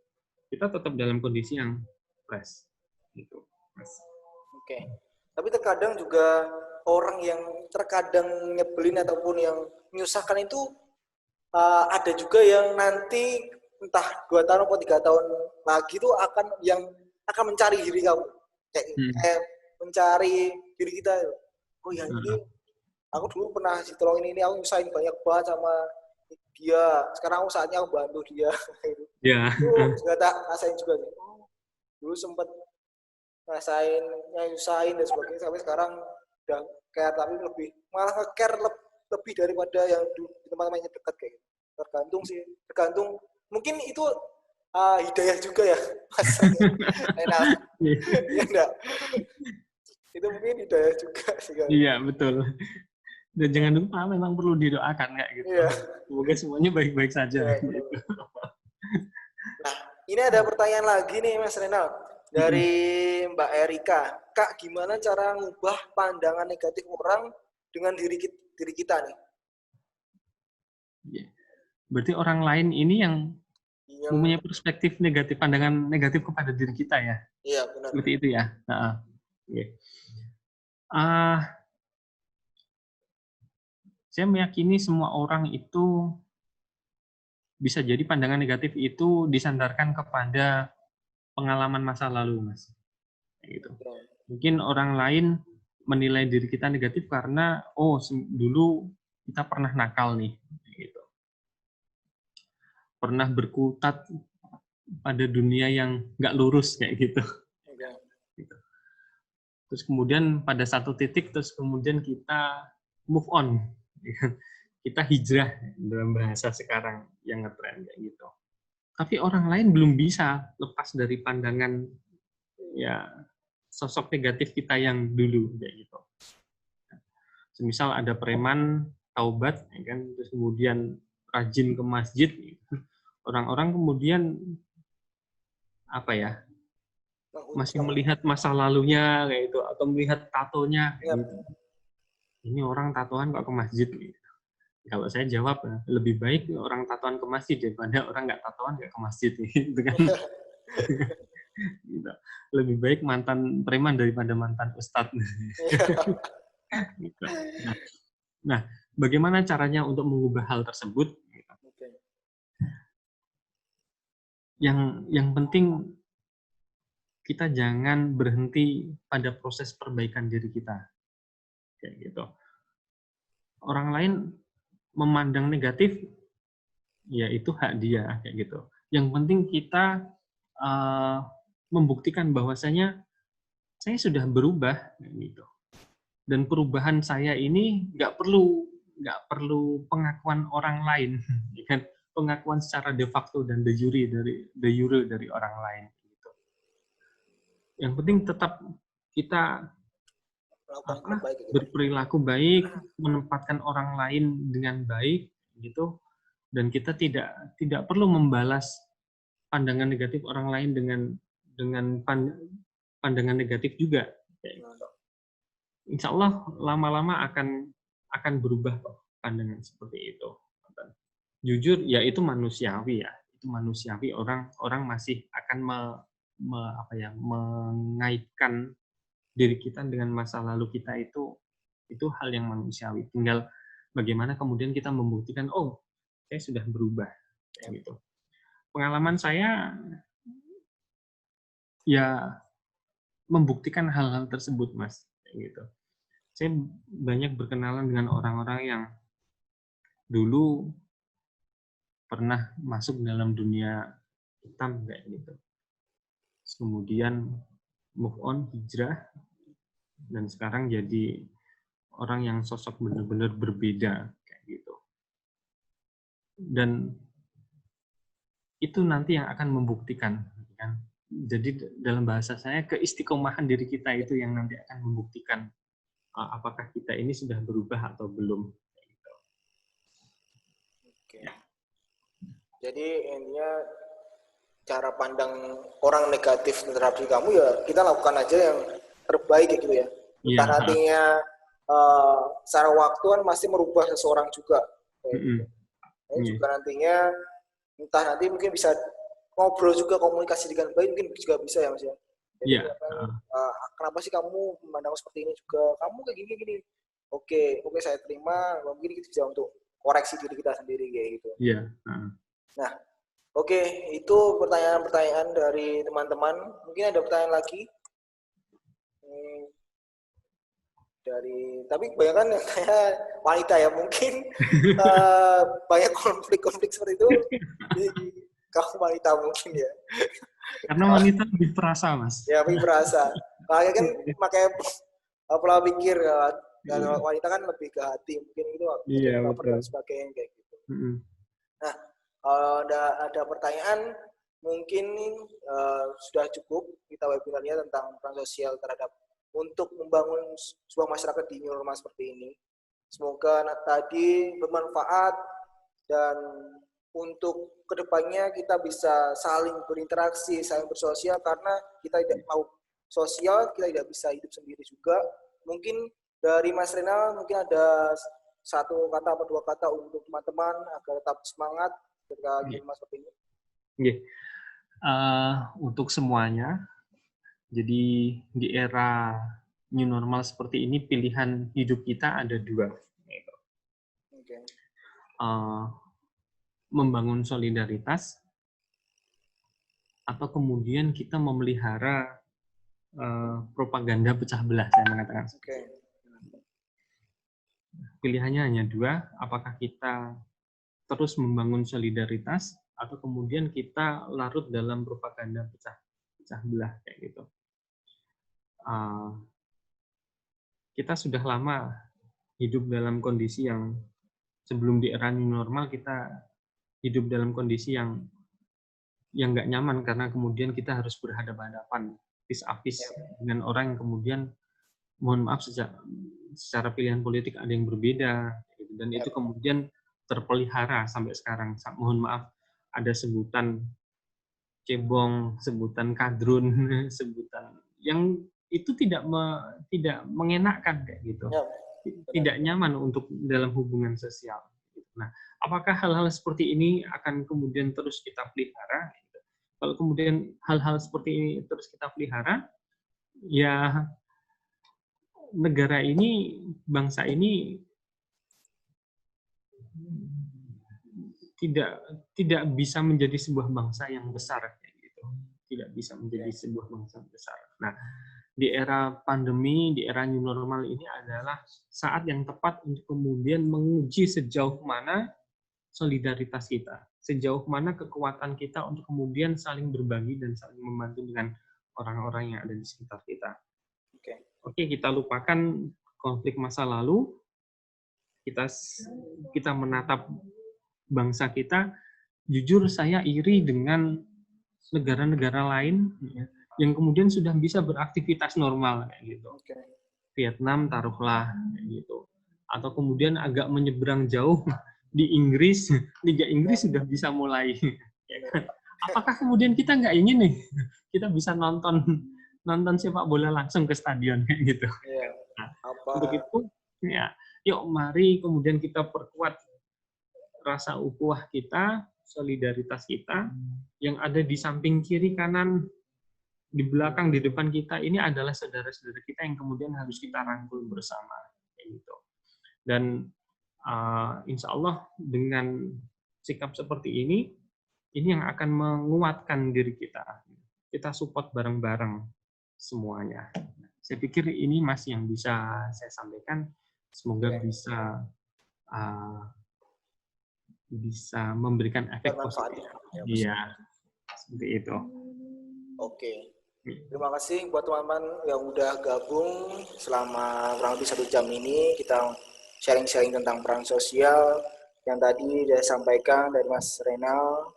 kita tetap dalam kondisi yang fresh gitu, Mas. Oke. Tapi terkadang juga orang yang terkadang nyebelin ataupun yang menyusahkan itu ada juga yang nanti entah 2 tahun atau 3 tahun lagi itu akan mencari diri kamu, kayak mencari diri kita. Oh ya ini aku dulu pernah ditolongin ini, aku nyusahin banyak banget sama dia, sekarang aku saatnya aku bantu dia. Ya. Itu juga tak rasain juga sih. Dulu sempet ngerasain nyusahin dan sebagainya, sampai sekarang udah care, tapi lebih malah nge-care lebih daripada yang teman-teman yang dekat kayak gitu. Tergantung sih, tergantung, mungkin itu hidayah juga ya Mas Renal. Ya enggak, itu mungkin hidayah juga sih kan. Iya, betul. Dan jangan lupa memang perlu didoakan kayak gitu. Iya. Semoga semuanya baik-baik saja. Ya, Gitu. nah, ini ada pertanyaan lagi nih Mas Renal dari Mbak Erika. Kak, gimana cara ngubah pandangan negatif orang dengan diri kita nih? Berarti orang lain ini yang Yang mempunyai perspektif negatif, pandangan negatif kepada diri kita ya. iya benar. Seperti itu ya. Nah, saya meyakini semua orang itu bisa jadi pandangan negatif itu disandarkan kepada pengalaman masa lalu, Mas. Gitu. Mungkin orang lain menilai diri kita negatif karena dulu kita pernah nakal nih, gitu. Pernah berkutat pada dunia yang nggak lurus kayak gitu. Gitu. Terus kemudian pada satu titik, terus kemudian kita move on, kita hijrah dalam bahasa sekarang yang ngetren kayak gitu. Tapi orang lain belum bisa lepas dari pandangan ya sosok negatif kita yang dulu kayak gitu. Semisal ada preman taubat, ya kan, terus kemudian rajin ke masjid, orang-orang kemudian apa ya, masih melihat masa lalunya kayak itu, atau melihat tatonya kayak gitu. Ini orang tatoan kok ke masjid gitu. Kalau saya jawab, lebih baik orang tatoan ke masjid daripada orang nggak tatoan nggak ke masjid gitu kan. Gitu. Lebih baik mantan preman daripada mantan ustadz. Gitu. Nah, bagaimana caranya untuk mengubah hal tersebut? Yang penting kita jangan berhenti pada proses perbaikan diri kita, kayak gitu. Orang lain memandang negatif, ya itu hak dia, kayak gitu. Yang penting kita membuktikan bahwasanya saya sudah berubah, kayak gitu. Dan perubahan saya ini nggak perlu pengakuan orang lain, kan? Pengakuan secara de facto dan de jure dari orang lain. Gitu. Yang penting tetap kita berperilaku baik, menempatkan orang lain dengan baik, gitu. Dan kita tidak perlu membalas pandangan negatif orang lain dengan pandangan negatif juga. Insya Allah lama-lama akan berubah pandangan seperti itu. Jujur, ya itu manusiawi ya. Itu manusiawi, orang masih akan mengaitkan diri kita dengan masa lalu kita, itu hal yang manusiawi. Tinggal bagaimana kemudian kita membuktikan, saya sudah berubah, kayak gitu. Pengalaman saya ya membuktikan hal-hal tersebut, Mas, kayak gitu. saya banyak berkenalan dengan orang-orang yang dulu pernah masuk dalam dunia hitam kayak gitu. Kemudian move on, hijrah, dan sekarang jadi orang yang sosok benar-benar berbeda kayak gitu. Dan itu nanti yang akan membuktikan, kan? Jadi dalam bahasa saya keistiqomahan diri kita itu yang nanti akan membuktikan apakah kita ini sudah berubah atau belum. Oke. Jadi intinya cara pandang orang negatif terhadap diri kamu ya kita lakukan aja yang terbaik gitu ya. Entah nantinya secara waktu kan masih merubah seseorang juga. Gitu. Juga nantinya entah nanti mungkin bisa ngobrol juga, komunikasi dengan baik mungkin juga bisa ya Mas ya. Jadi kenapa sih kamu memandang seperti ini juga? Kamu kayak gini. Oke, saya terima. Mungkin kita bisa untuk koreksi diri kita sendiri kayak gitu. Iya. Nah, oke, itu pertanyaan-pertanyaan dari teman-teman. Mungkin ada pertanyaan lagi? Tapi kebanyakan yang saya wanita ya, mungkin banyak konflik-konflik seperti itu di kaum wanita mungkin ya. Karena wanita lebih perasa, Mas. Ya, lebih perasa. Makanya kan makanya pola pikir kalau wanita kan lebih ke hati mungkin itu. Iya, betul. Dan sebagainya kayak gitu. Nah, ada pertanyaan mungkin sudah cukup kita webinarnya tentang peran sosial terhadap untuk membangun sebuah masyarakat di new normal seperti ini. Semoga tadi bermanfaat dan untuk kedepannya kita bisa saling berinteraksi, saling bersosial karena kita tidak mau sosial, kita tidak bisa hidup sendiri juga. Mungkin dari Mas Renal mungkin ada satu kata atau dua kata untuk teman-teman agar tetap semangat ketika di rumah seperti ini. Untuk semuanya, jadi di era new normal seperti ini pilihan hidup kita ada dua. Membangun solidaritas atau kemudian kita memelihara propaganda pecah belah, saya mengatakan. Pilihannya hanya dua, apakah kita terus membangun solidaritas atau kemudian kita larut dalam propaganda pecah belah kayak gitu. Kita sudah lama hidup dalam kondisi yang sebelum di era new normal kita hidup dalam kondisi yang nggak nyaman karena kemudian kita harus berhadapan-hadapan vis-a-vis dengan orang yang kemudian mohon maaf secara pilihan politik ada yang berbeda dan itu kemudian terpelihara sampai sekarang. Mohon maaf ada sebutan cebong, sebutan kadrun, sebutan yang itu tidak mengenakkan kayak gitu. Tidak nyaman untuk dalam hubungan sosial. Nah, apakah hal-hal seperti ini akan kemudian terus kita pelihara? Kalau kemudian hal-hal seperti ini terus kita pelihara, ya negara ini, bangsa ini tidak bisa menjadi sebuah bangsa yang besar kayak gitu. Tidak bisa menjadi sebuah bangsa besar. Nah, di era pandemi, di era new normal ini adalah saat yang tepat untuk kemudian menguji sejauh mana solidaritas kita, sejauh mana kekuatan kita untuk kemudian saling berbagi dan saling membantu dengan orang-orang yang ada di sekitar kita. Oke, kita lupakan konflik masa lalu, kita menatap bangsa kita. Jujur saya iri dengan negara-negara lain yang kemudian sudah bisa beraktivitas normal kayak gitu. Vietnam taruhlah kayak gitu. Atau kemudian agak menyeberang jauh di Inggris, Liga Inggris sudah bisa mulai. Apakah kemudian kita nggak ingin nih kita bisa nonton sepak bola langsung ke stadion kayak gitu. Nah, untuk itu ya, yuk mari kemudian kita perkuat rasa ukhuwah kita, solidaritas kita yang ada di samping kiri kanan, di belakang, di depan kita ini adalah saudara-saudara kita yang kemudian harus kita rangkul bersama kayak gitu. Dan insya Allah dengan sikap seperti ini yang akan menguatkan diri kita. Kita support bareng-bareng semuanya. Saya pikir ini Mas yang bisa saya sampaikan. Semoga Oke. bisa memberikan efek Bermanfaat positif. ya. Iya, seperti itu. Oke. Terima kasih buat teman-teman yang udah gabung selama kurang lebih 1 jam ini. Kita sharing-sharing tentang peran sosial yang tadi sudah sampaikan dari Mas Renal,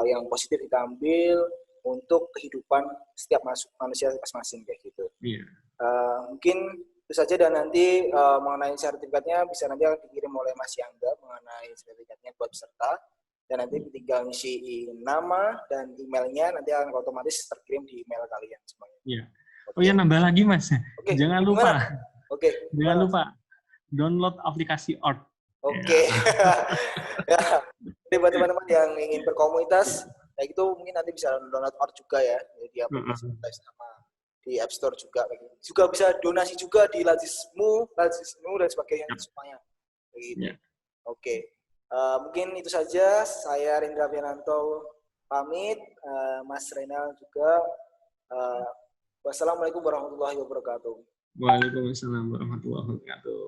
yang positif kita ambil untuk kehidupan setiap manusia masing-masing kayak gitu. Iya. Mungkin itu saja, dan nanti mengenai sertifikatnya bisa nanti akan dikirim oleh Mas Yangga mengenai sertifikatnya buat peserta. Dan nanti tinggal ngisi nama dan emailnya, nanti akan otomatis terkirim di email kalian semuanya. Iya. Oke. Oh ya, nambah lagi Mas. Oke. Jangan Gimana? lupa. Oke. Jangan lupa download aplikasi Ort. Oke. Ya. Jadi buat teman-teman yang ingin berkomunitas, kayak gitu mungkin nanti bisa download Ort juga ya, di aplikasi sama di App Store juga. Juga bisa donasi juga di Lazismu dan sebagainya semuanya. Begitu. Ya. Oke. Mungkin itu saja. Saya Rindra Piananto pamit. Mas Renal juga. Wassalamualaikum warahmatullahi wabarakatuh. Waalaikumsalam warahmatullahi wabarakatuh.